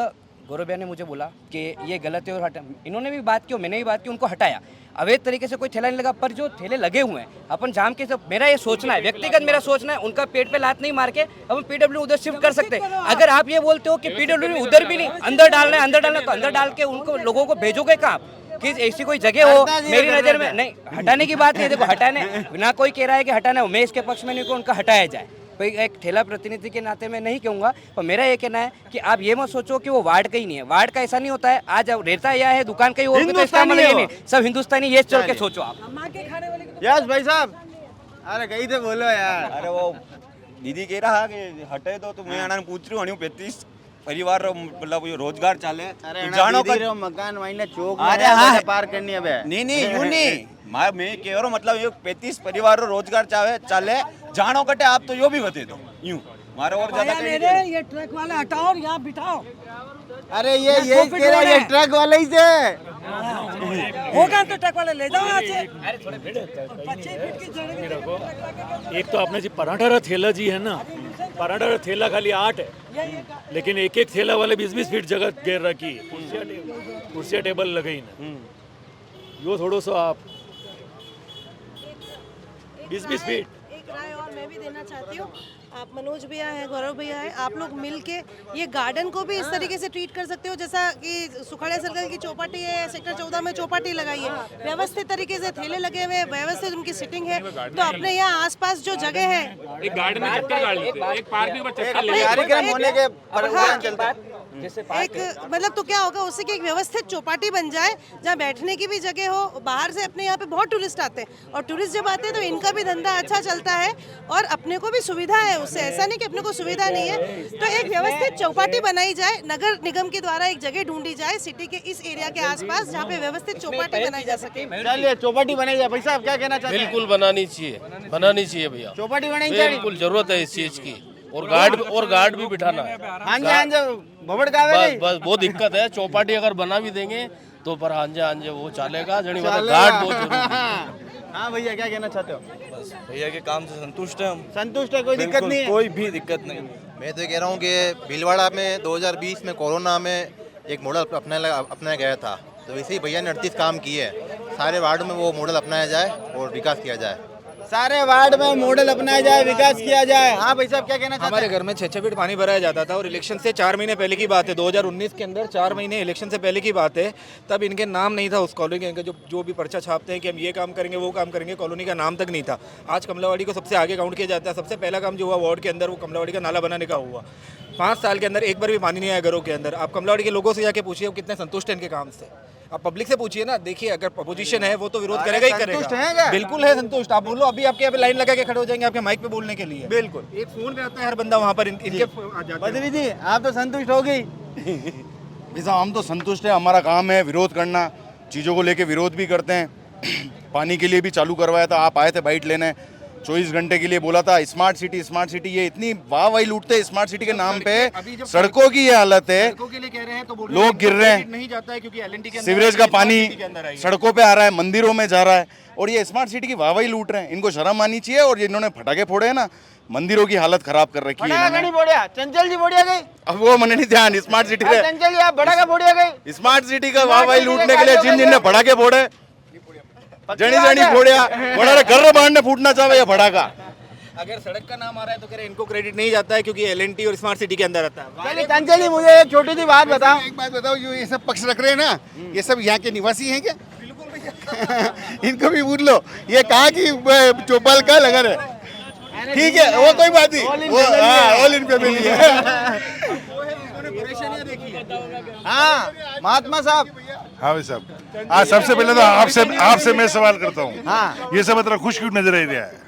गौरव भैया ने मुझे बोला कि ये गलत है और हटा। इन्होंने भी बात की और मैंने भी बात की, उनको हटाया। अवैध तरीके से कोई ठेला नहीं लगा, पर जो ठेले लगे हुए हैं अपन जाम के सब, मेरा ये सोचना है, व्यक्तिगत मेरा सोचना है, उनका पेट पे लात नहीं मार के अपन पीडब्ल्यू उधर शिफ्ट कर सकते हैं। अगर आप ये बोलते हो कि पीडब्ल्यू उधर भी नहीं, अंदर डालना है तो अंदर डाल के उनको लोगों को भेजोगे कहाँ? कि ऐसी कोई जगह हो मेरी नज़र में नहीं। हटाने की बात नहीं, देखो हटाने ना कोई कह रहा है कि हटाना है, मैं इसके पक्ष में नहीं कहूँ उनका हटाया जाए। भाई एक ठेला प्रतिनिधि के नाते मैं नहीं कहूँगा, पर मेरा ये कहना है कि आप ये मत सोचो कि वो वार्ड का ही नहीं है। वार्ड का ऐसा नहीं होता है। आज रहता या है दुकान का ही हो, तो इसका मतलब ये नहीं सब हिंदुस्तानी, ये चल के सोचो आप। यस भाई साहब, अरे कहीं थे बोलो यार। अरे वो दीदी कह रहा कि हटे तो मैं आना पूछ रही हूँ 35 परिवार मतलब रोजगार चाले। अरे जानो का मकान वहीं चौक अरे हाँ पार करनी है। नहीं यूं नहीं, मैं कह रहा हूँ मतलब ये 35 परिवार रोजगार चाले जानो कटे। आप तो यो भी बते दो यूं मारे और ज्यादा ये ट्रक वाले हटाओ और यहाँ बिठाओ। अरे ये ट्रक वाले ही से होगा तो ट्रक वाले ले जाओ यहाँ से। एक तो आपने जी पराठा ठेला जी है ना, पराठा ठेला खाली 8 है, लेकिन एक एक ठेला वाले 20-20 फीट जगह घेर रखी है, कुर्सियाँ टेबल लगाई ना। यो थोड़ो सो आप 20-20 फीट। एक राय और मैं भी देना चाहती हूँ, आप मनोज भैया हैं, गौरव भैया हैं, आप लोग मिलके ये गार्डन को भी इस तरीके से ट्रीट कर सकते हो जैसा कि सुखाड़िया सर्कल की चौपाटी है, सेक्टर 14 में चौपाटी लगाई है, व्यवस्थित तरीके से ठेले लगे हुए, व्यवस्थित उनकी सिटिंग है। तो अपने यहाँ आसपास जो जगह है, एक गार्डन में चक्कर गाड़ लेते, एक पार्क में चक्कर ले कार्यक्रम होने के परिणाम चलता है। एक मतलब तो क्या होगा उससे कि एक व्यवस्थित चौपाटी बन जाए जहाँ बैठने की भी जगह हो। बाहर से अपने यहाँ पे बहुत टूरिस्ट आते हैं और टूरिस्ट जब आते हैं तो इनका भी धंधा अच्छा चलता है और अपने को भी सुविधा है उससे। ऐसा नहीं कि अपने को सुविधा नहीं है। तो एक व्यवस्थित चौपाटी बनाई जाए, नगर निगम के द्वारा एक जगह ढूंढी जाए सिटी के इस एरिया के आसपास जहाँ पे व्यवस्थित चौपाटी बनाई जा सके। चलिए चौपाटी बनाई जाए। भाई साहब क्या कहना चाहते हैं? बिल्कुल बनानी चाहिए भैया, चौपाटी बनानी चाहिए, बिल्कुल जरूरत है इस चीज की। और गार्ड भी बिठाना है। बस बहुत दिक्कत है। चौपाटी अगर बना भी देंगे तो पर हांजे वो चलेगा, गार्ड बहुत जरूरी है। हाँ भैया क्या कहना चाहते हो? बस भैया के काम से संतुष्ट है हम। संतुष्ट है, कोई दिक्कत नहीं है? कोई भी दिक्कत नहीं। मैं तो कह रहा हूँ कि भीलवाड़ा में 2020 में कोरोना में एक मॉडल अपनाया गया था, तो वैसे ही भैया ने 38 काम किए हैं। सारे वार्ड में वो मॉडल अपनाया जाए और विकास किया जाए। सारे वार्ड में मॉडल अपनाया जाए, विकास किया जाए। हाँ भाई साहब क्या कहना चाहते हैं? हमारे घर में 6-6 फीट पानी भराया जाता था और इलेक्शन से 4 महीने पहले की बात है, 2019 के अंदर 4 महीने इलेक्शन से पहले की बात है। तब इनके नाम नहीं था उस कॉलोनी के, जो भी पर्चा छापते हैं कि हम ये काम करेंगे वो काम करेंगे, कॉलोनी का नाम तक नहीं था। आज कमलावाड़ी को सबसे आगे काउंट किया जाता है। सबसे पहला काम जो हुआ वार्ड के अंदर वो कमलावाड़ी का नाला बनाने का हुआ। 5 साल के अंदर एक बार भी पानी नहीं आया घरों के अंदर। आप कमलावाड़ी के लोगों से जाके पूछिए वो कितने संतुष्ट हैं इनके काम से। अब पब्लिक से पूछिए ना, देखिए अगर अपोजिशन है वो तो विरोध करेगा ही संतुष्ट करेगा। हैं क्या? बिल्कुल है संतुष्ट। आप बोलो, अभी आपके यहाँ पे लाइन लगा के खड़े हो जाएंगे आपके माइक पे बोलने के लिए। बिल्कुल। एक फोन पे आता है हर बंदा वहाँ पर, इनके आ जाते हैं। बद्री जी आप तो संतुष्ट हो गई। साहब हम तो संतुष्ट है, हमारा काम है विरोध करना, चीज़ों को लेके विरोध भी करते हैं। पानी के लिए भी चालू करवाया था, आप आए थे बाइट लेने, 24 घंटे के लिए बोला था स्मार्ट सिटी, ये इतनी वाहवाही लूटते हैं स्मार्ट सिटी के नाम पे, सड़कों की ये हालत है, के लिए कह रहे हैं तो लोग गिर रहे हैं, नहीं जाता है क्योंकि एलएनटी के सीवरेज का पानी सड़कों पे आ रहा है, मंदिरों में जा रहा है, और ये स्मार्ट सिटी की वाहवाही लूट रहे हैं। इनको शर्म आनी चाहिए। और ये इन्होंने फटाके फोड़े हैं ना, मंदिरों की हालत खराब कर रखी है इन्होंने। बोड़िया चंचल जी बोड़िया गई, अब वो मन नहीं ध्यान स्मार्ट सिटी है, चंचल जी आप बड़ा का बोड़िया गई। स्मार्ट सिटी का वाहवाही लूटने के लिए जिन जिनने फटाके फोड़े, जनी फोड़िया, बड़ा घर बांधने फूटना चाहे ये फटाका। अगर सड़क का नाम आ रहा है तो कह रहे हैं इनको क्रेडिट नहीं जाता है क्योंकि एलएनटी और स्मार्ट सिटी के अंदर आता है। चलिए चंचल जी मुझे एक छोटी सी बात बताओ। एक बात बताओ, जो ये सब पक्ष रख रहे हैं ना, ये सब यहाँ के निवासी हैं क्या? इनको भी पूछ लो, ये कहा कि चौपाल का लगा है, ठीक है वो कोई बात नहीं, वो ऑल इन फैमिली है। हाँ महात्मा साहब। हाँ भाई साहब, आज सबसे पहले तो आपसे मैं सवाल करता हूँ, हाँ ये सब इतना खुश क्यों नजर आ रहा है?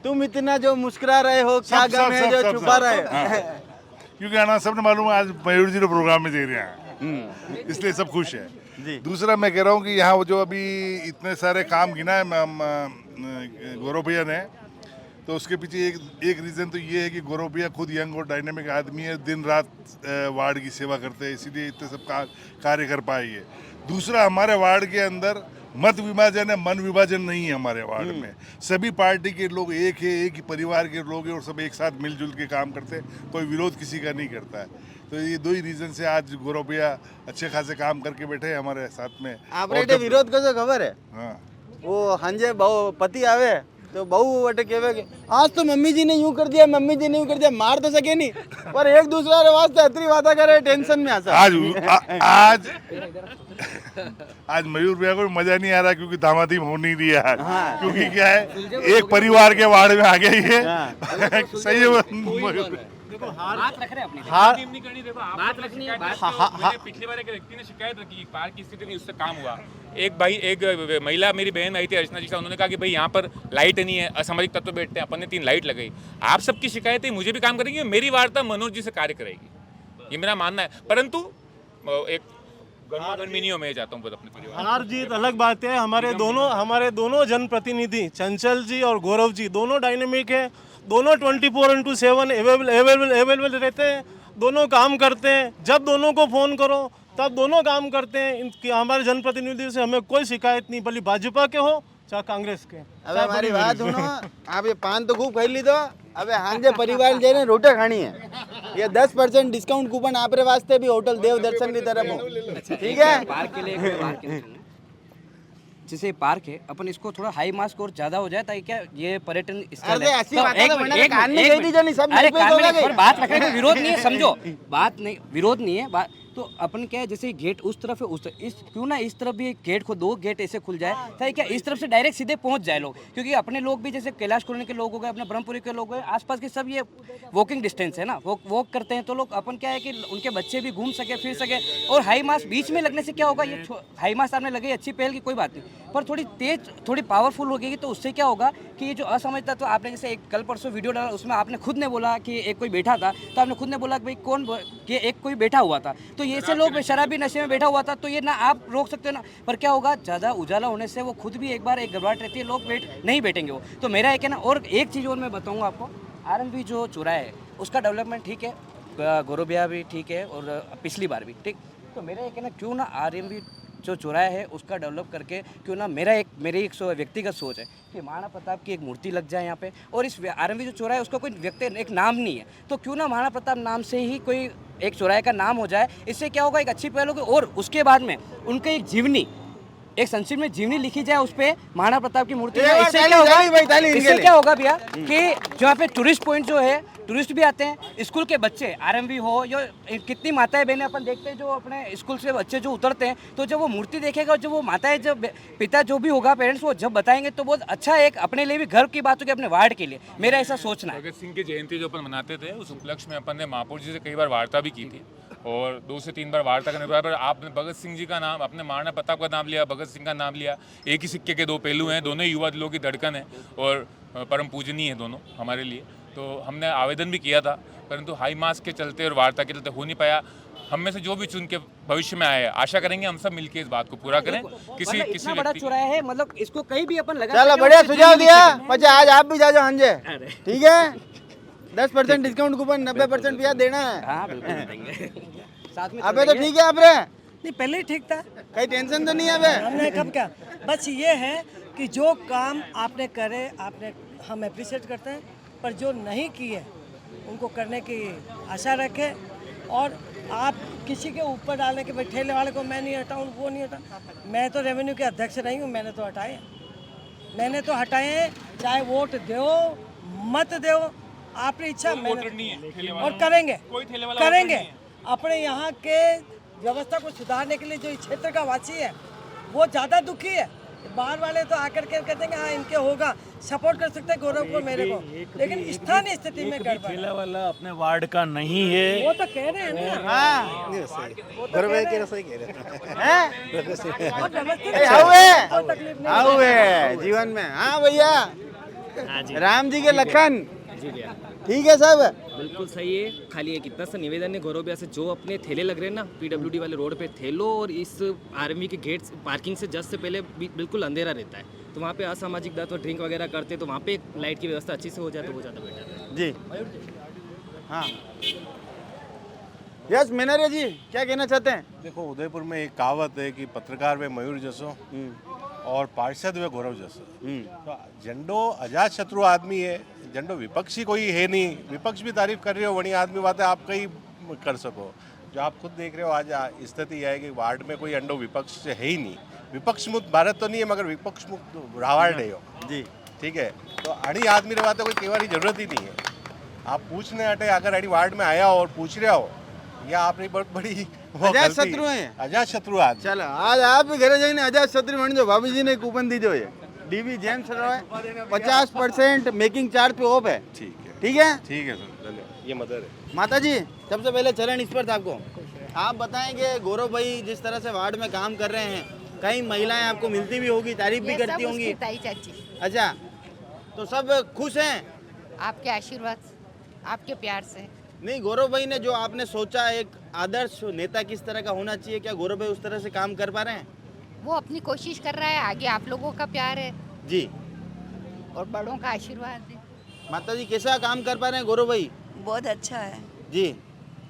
तुम इतना जो मुस्कुरा रहे हो, क्या गम है जो छुपा रहे हो? क्योंकि आना सबने मालूम है, आज मयूर जी ने प्रोग्राम में दे रहे हैं, इसलिए सब खुश है। दूसरा मैं कह रहा हूँ कि यहाँ वो जो अभी इतने सारे काम गिना है गौरव भैया ने, तो उसके पीछे एक रीज़न तो ये है कि गौरव भैया खुद यंग और डायनेमिक आदमी है, दिन रात वार्ड की सेवा करते हैं, इसीलिए इतने सब कार्य कर पाए ये। दूसरा, हमारे वार्ड के अंदर मत विभाजन है, मन विभाजन नहीं है हमारे वार्ड में। सभी पार्टी के लोग एक है, एक ही परिवार के लोग हैं और सब एक साथ मिलजुल के काम करते हैं, कोई विरोध किसी का नहीं करता है। तो ये दो ही रीज़न से आज गौरव भैया अच्छे खासे काम करके बैठे हैं हमारे साथ में। आप रेटे विरोध को जो खबर है, हाँ वो हंजे बहु पति आवे तो बहु अटे कहवे आज तो मम्मी जी ने यूं कर दिया, मम्मी जी ने यूं कर दिया, मार तो सके नहीं पर एक दूसरे वास्ते अतरी बात करे, टेंशन में आज मयूर भैया को मजा नहीं आ रहा क्योंकि दामादी हो नहीं दिया आज। क्योंकि क्या है, एक परिवार के वार्ड में आ गए ये। सही है, बात रख रहे हैं अपनी, नहीं करनी। देखो बात रखनी है। मैंने पिछली बार एक व्यक्ति ने शिकायत रखी, पार्क की स्थिति नहीं, उससे काम हुआ। एक महिला मेरी बहन आई थी अर्चना जी का, उन्होंने कहा कि भाई यहाँ पर लाइट नहीं है, असामाजिक तत्व बैठते हैं, अपन ने 3 लाइट लगाई। आप सबकी शिकायतें मुझे भी काम करेंगी, मेरी वार्ता मनोज जी से कार्य करेगी, ये मेरा मानना है। परंतु एक गणमान्य में जाता हूँ अपने परिवार। हार जीत अलग बात है। हमारे दोनों जनप्रतिनिधि चंचल जी और गौरव जी दोनों डायनेमिक है, दोनों 24/7 अवेलेबल रहते हैं, दोनों काम करते हैं। जब दोनों को फोन करो तब दोनों काम करते हैं। हमारे जनप्रतिनिधि से हमें कोई शिकायत नहीं, भले भाजपा के हो चाहे कांग्रेस के। अब हमारी बात सुनो, आप ये पान तो खूब खाई ली तो अबे हांजे परिवार जे ने रोटी खानी है, ये 10% डिस्काउंट कूपन आपरे वास्ते भी होटल देव दर्शन की तरफ हो, ठीक है? पार्क के लिए जैसे पार्क है, अपन इसको थोड़ा हाई मास्क और ज्यादा हो जाए ताकि क्या ये पर्यटन स्थल है। बात रखने में विरोध नहीं है, समझो बात नहीं, विरोध नहीं है। तो अपन क्या है, जैसे गेट उस तरफ है, उस तरफ इस क्यों ना इस तरफ भी एक गेट को 2 गेट ऐसे खुल जाए ताकि क्या इस तरफ से डायरेक्ट सीधे पहुंच जाए लोग, क्योंकि अपने लोग भी जैसे कैलाश कॉलोनी के लोग हो गए, अपने ब्रह्मपुरी के लोग गए, आसपास के सब ये वॉकिंग डिस्टेंस है ना, वॉक करते हैं, तो लोग अपन क्या है कि उनके बच्चे भी घूम सके फिर सके। और हाई मास्क बीच में लगने से क्या होगा, ये हाई मास्क आपने लगे अच्छी पहल की कोई बात नहीं, पर थोड़ी तेज थोड़ी पावरफुल हो गई तो उससे क्या होगा कि ये जो असमझता, तो आपने जैसे एक कल परसों वीडियो डाला उसमें आपने खुद ने बोला कि एक कोई बैठा था, तो आपने खुद ने बोला कि भाई कौन कि एक कोई बैठा हुआ था, तो ये से लोग शराबी नशे में बैठा हुआ था, तो ये ना आप रोक सकते हो ना, पर क्या होगा ज़्यादा उजाला होने से वो खुद भी एक बार एक घबराहट रहती है, लोग नहीं बैठेंगे वो। तो मेरा एक है ना, और एक चीज़ और मैं बताऊँगा आपको, आरएमवी जो चौराहा है उसका डेवलपमेंट ठीक है, गौरव भैया भी ठीक है और पिछली बार भी ठीक, तो मेरा एक है ना, क्यों ना आरएमवी जो चौराहा है उसका डेवलप करके क्यों ना, मेरी एक व्यक्तिगत सोच है कि महाराणा प्रताप की एक मूर्ति लग जाए यहाँ पे, और इस आरएमवी जो चौराहा है उसका कोई व्यक्ति एक नाम नहीं है, तो क्यों ना महाराणा प्रताप नाम से ही कोई एक चौराहे का नाम हो जाए। इससे क्या होगा, एक अच्छी पहल होगी, और उसके बाद में उनका एक जीवनी, एक संस्कृत में जीवनी लिखी जाए उस पे महाराणा प्रताप की मूर्ति। इससे क्या होगा भैया कि जहाँ पे टूरिस्ट पॉइंट जो है, टूरिस्ट भी आते हैं, स्कूल के बच्चे आरएमवी हो या कितनी माताएं बहनें अपन देखते हैं जो अपने स्कूल से बच्चे जो उतरते हैं, तो जब वो मूर्ति देखेगा, जो वो माताएं, जब पिता जो भी होगा पेरेंट्स, वो जब बताएंगे तो बहुत अच्छा, एक अपने लिए भी गर्व की बात होगी, अपने वार्ड के लिए, मेरा ऐसा सोचना है। भगत सिंह की जयंती जो अपन मनाते थे, उस उपलक्ष्य में अपन ने महापौर जी से कई बार वार्ता भी की थी, और 2 से 3 बार वार्ता करने के बाद आपने भगत सिंह जी का नाम, अपने महाराणा प्रताप का नाम लिया, भगत सिंह का नाम लिया। एक ही सिक्के के 2 पहलू हैं, दोनों ही युवा दिलों की धड़कन है और परम पूजनीय है दोनों हमारे लिए। तो हमने आवेदन भी किया था, परंतु हाई मास्क के चलते और वार्ता के चलते हो नहीं पाया। हम में से जो भी चुन के भविष्य में आए, आशा करेंगे हम सब मिलकर इस बात को पूरा करें। किसी मतलब किसी इतना बड़ा व्यक्ति चौराहा है, मतलब इसको कहीं भी अपन लगा चलो सकते हैं, बढ़िया उससे सुझाव दिल्ली दिया। निकलना है। पचा आज आप भी जा जाओ हंजे, ठीक है। 10% डिस्काउंट कूपन 90% ब्याज देना है। हाँ बिल्कुल देंगे। साथ में अबे तो चलेंगे। ठीक है आप रे, नहीं पहले ही ठीक था, कहीं टेंशन तो नहीं है अबे। हमने कब क्या, बस ये है कि जो काम आपने करे आपने हम अप्रिशिएट करते हैं, पर जो नहीं किए उनको करने की आशा रखें। और आप किसी के ऊपर डालने के भाई ठेले वाले को मैं नहीं हटाऊँ, वो नहीं हटा, मैं तो रेवेन्यू के अध्यक्ष नहीं हूँ, मैंने तो हटाए हैं। चाहे वोट दो मत दो, आपकी इच्छा, मैंने और करेंगे अपने यहाँ के व्यवस्था को सुधारने के लिए। जो इस क्षेत्र का वासी है वो ज़्यादा दुखी है, बाहर वाले तो आकर के कहते हैं हाँ इनके होगा, सपोर्ट कर सकते हैं गौरव को, मेरे को, लेकिन स्थानीय स्थिति में गड़बड़ है। ठेला वाला अपने वार्ड का नहीं है। वो तो कह रहे हैं ना, हाँ जीवन में। हाँ भैया, राम जी के लखन, ठीक है सब। बिल्कुल सही है। खाली एक इतना सा निवेदन है गौरव भैया से, जो अपने ठेले लग रहे हैं ना पीडब्ल्यूडी वाले रोड पे ठेलो, और इस आर्मी के गेट पार्किंग से जस्ट से पहले बिल्कुल अंधेरा रहता है, तो वहाँ पे असामाजिक तत्व ड्रिंक वगैरह करते, तो वहाँ पे लाइट की व्यवस्था अच्छी से हो जाए तो वो ज़्यादा बेटर है जी। हाँ यस मेनरिया जी, क्या कहना चाहते हैं? देखो, उदयपुर में एक कहावत है कि पत्रकार वे मयूर जसो और पार्षद वे गौरव जसो। तो झंडो अजात शत्रु आदमी है, झंडो विपक्षी कोई है नहीं। विपक्ष भी तारीफ कर रहे हो, बड़ी आदमी बात है, आप कहीं कर सको। जो आप खुद देख रहे हो आज स्थिति है कि वार्ड में कोई अंडो विपक्ष से है ही नहीं। विपक्ष मुक्त भारत तो नहीं है, मगर विपक्ष मुक्त रावाड़ नहीं हो जी, ठीक है। तो अड़ी आदमी रवाते कोई केवारी जरूरत ही नहीं है। आप पूछने हटे, अगर अड़ी वार्ड में आया हो और पूछ रहे हो, या आपने बहुत बड़ी अजात शत्रु है, अजात शत्रु आज। चलो आज आप भी घरे जाइए अजात शत्रु बन जो। भाभी जी ने कूपन दी जो, ये डीवी जेम्स है, 50% मेकिंग चार्ज पे ऑफ है। ठीक है, ठीक है, ठीक है सर, धन्यवाद। ये मदद है। माता जी सबसे पहले चरण इस पर था आपको, आप बताएंगे गौरव भाई जिस तरह से वार्ड में काम कर रहे हैं, कई महिलाएं आपको मिलती भी होगी, तारीफ भी करती होंगी। अच्छा, तो सब खुश हैं आपके आशीर्वाद, आपके प्यार से। नहीं, गौरव भाई ने जो आपने सोचा एक आदर्श नेता किस तरह का होना चाहिए, क्या गौरव भाई उस तरह से काम कर पा रहे हैं? वो अपनी कोशिश कर रहा है, आगे आप लोगों का प्यार है जी और बड़ों का आशीर्वाद है। माता जी कैसा काम कर पा रहे हैं गौरव भाई? बहुत अच्छा है जी।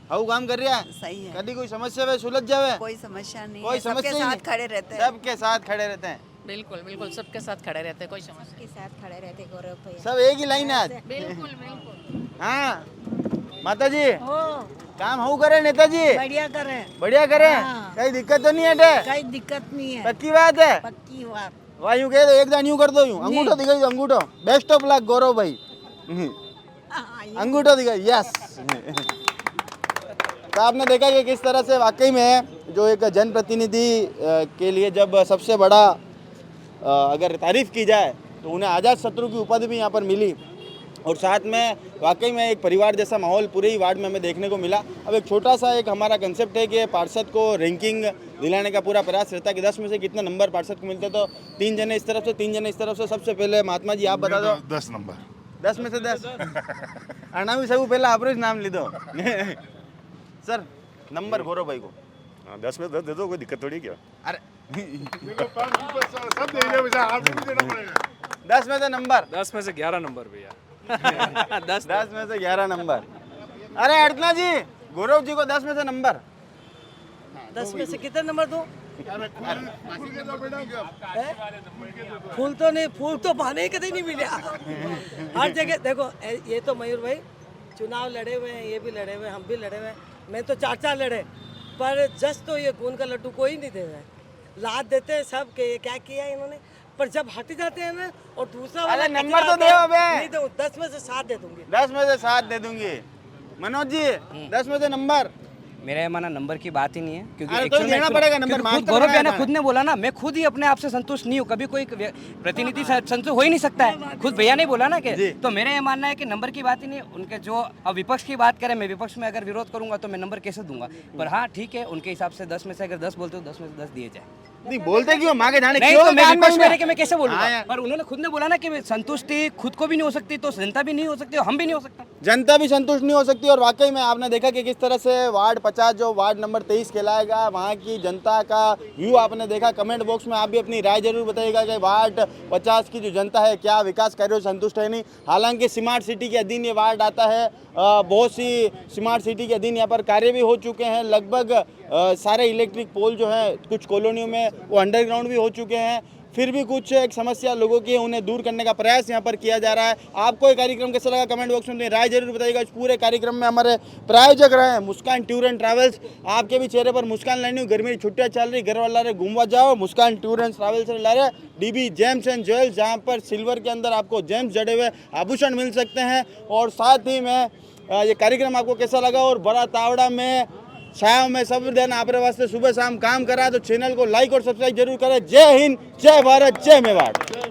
हाउ काम कर रहा है? सही है। कभी कोई समस्या है सुलझ जावे? कोई समस्या नहीं कोई है, सबके समस्या ही साथ नहीं। खड़े रहते हैं। सबके साथ खड़े रहते हैं। बिल्कुल बिल्कुल सबके साथ खड़े रहते हैं, कोई समस्या के साथ खड़े रहते गौरव भैया। सब एक ही लाइन है आज। बिल्कुल बिल्कुल। हाँ माता जी काम हाउ करे नेताजी? बढ़िया करें, बढ़िया करे, हाँ। कहीं दिक्कत तो नहीं है? कोई दिक्कत नहीं है, पक्की बात है, पक्की बात। वाह यूं कह दो, एक दान यूं कर दो, यूं अंगूठो दिखाई दो, अंगूठो। बेस्ट ऑफ लक गौरव भाई, अंगूठो दिखाई, यस। तो आपने देखा कि किस तरह से वाकई में जो एक जनप्रतिनिधि के लिए जब सबसे बड़ा अगर तारीफ की जाए तो उन्हें आज़ाद शत्रु की उपाधि भी यहाँ पर मिली, और साथ में वाकई में एक परिवार जैसा माहौल पूरे ही वार्ड में हमें देखने को मिला। अब एक छोटा सा एक हमारा कंसेप्ट है कि पार्षद को रैंकिंग दिलाने का पूरा प्रयास रहता है कि 10 में से कितना नंबर पार्षद को मिलते, तो 3 जने इस तरफ से 3 जने इस तरफ से। सबसे पहले महात्मा जी आप बता दो। 10 नंबर, 10 में से 10 अना भी सब पहले आप नाम ली दो सर, नंबर गौरव भाई को। 10 में 10 दे दो, कोई दिक्कत थोड़ी क्या। अरे सब दे दिया भैया, आपको भी देना पड़ेगा। 10 में से नंबर, 10 में से 11 नंबर भैया। 10 में से 11 नंबर। अरे अर्चना जी, गौरव जी को 10 में से नंबर। 10 में से कितने नंबर दूं? फूल तो नहीं, फूल तो पाने कभी नहीं मिला हर जगह। देखो ये तो मयूर भाई चुनाव लड़े हुए हैं, ये भी लड़े हुए हैं, हम भी लड़े हुए हैं, मैं तो 4 लड़े, पर जस्ट तो ये खून का लड्डू कोई नहीं दे रहा है। लाद देते हैं सब के ये क्या किया इन्होंने, पर जब हट जाते हैं ना और दूसरा वाला नंबर तो दे अबे। नहीं दूं, 10 में से 7 दे दूंगी। 10 में से 7 दे दूंगी। मनोज जी 10 में से नंबर मेरा ये माना नंबर की बात ही नहीं है, क्योंकि अरे तो actual में देना पड़ेगा नंबर, क्योंकि मांग खुद तो गौरव रहा भैया ने है खुद ने बोला ना, मैं खुद ही अपने आप से संतुष्ट नहीं हूँ, कभी कोई प्रतिनिधि से संतुष्ट हो ही नहीं सकता है, खुद भैया ने बोला ना कि, तो मेरा ये मानना है कि नंबर की बात ही नहीं है उनके। जो अब विपक्ष की बात करें, मैं विपक्ष में अगर विरोध करूंगा तो मैं नंबर कैसे दूंगा, पर हाँ ठीक है, उनके हिसाब से 10 में से अगर 10 बोलते हो 10 में से 10 दिए जाए। नहीं बोलते क्यों, मांगे जाने नहीं क्यों तो मैं कान विपक्ष में में रह के मैं कैसे बोलूंगा, हाँ, पर उन्होंने खुद ने बोला ना कि संतुष्टि खुद को भी नहीं हो सकती तो जनता भी नहीं हो सकती और हम भी नहीं हो सकता। जनता भी संतुष्ट नहीं हो सकती। और वाकई में आपने देखा कि किस तरह से वार्ड 50 जो वार्ड नंबर 23 कहलाएगा, वहाँ की जनता का व्यू आपने देखा। कमेंट बॉक्स में आप भी अपनी राय जरूर बताइएगा कि वार्ड 50 की जो जनता है क्या विकास कार्यों से संतुष्ट है नहीं। हालांकि स्मार्ट सिटी के अधीन ये वार्ड आता है, बहुत सी स्मार्ट सिटी के अधीन यहाँ पर कार्य भी हो चुके हैं। लगभग सारे इलेक्ट्रिक पोल जो है कुछ कॉलोनियों में वो अंडरग्राउंड भी हो चुके हैं। फिर भी कुछ एक समस्या लोगों की है, उन्हें दूर करने का प्रयास यहाँ पर किया जा रहा है। आपको ये कार्यक्रम कैसा लगा कमेंट बॉक्स में अपनी राय जरूर बताइएगा। इस पूरे कार्यक्रम में हमारे प्रायोजक रहे हैं मुस्कान टूर एंड ट्रैवल्स। आपके भी चेहरे पर मुस्कान लानी हो, गर्मी की छुट्टियाँ चल रही, घर वाला रहे घूमवा जाओ, मुस्कान टूर एंड ट्रैवल्स से ला रहे DB जेम्स एंड ज्वेल्स, जहाँ पर सिल्वर के अंदर आपको जेम्स जड़े हुए आभूषण मिल सकते हैं। और साथ ही में ये कार्यक्रम आपको कैसा लगा, और बड़ा तावड़ा में छाया में सब दिन आप वास्ते सुबह शाम काम करा, तो चैनल को लाइक और सब्सक्राइब जरूर करें। जय हिंद, जय भारत, जय मेवाड़।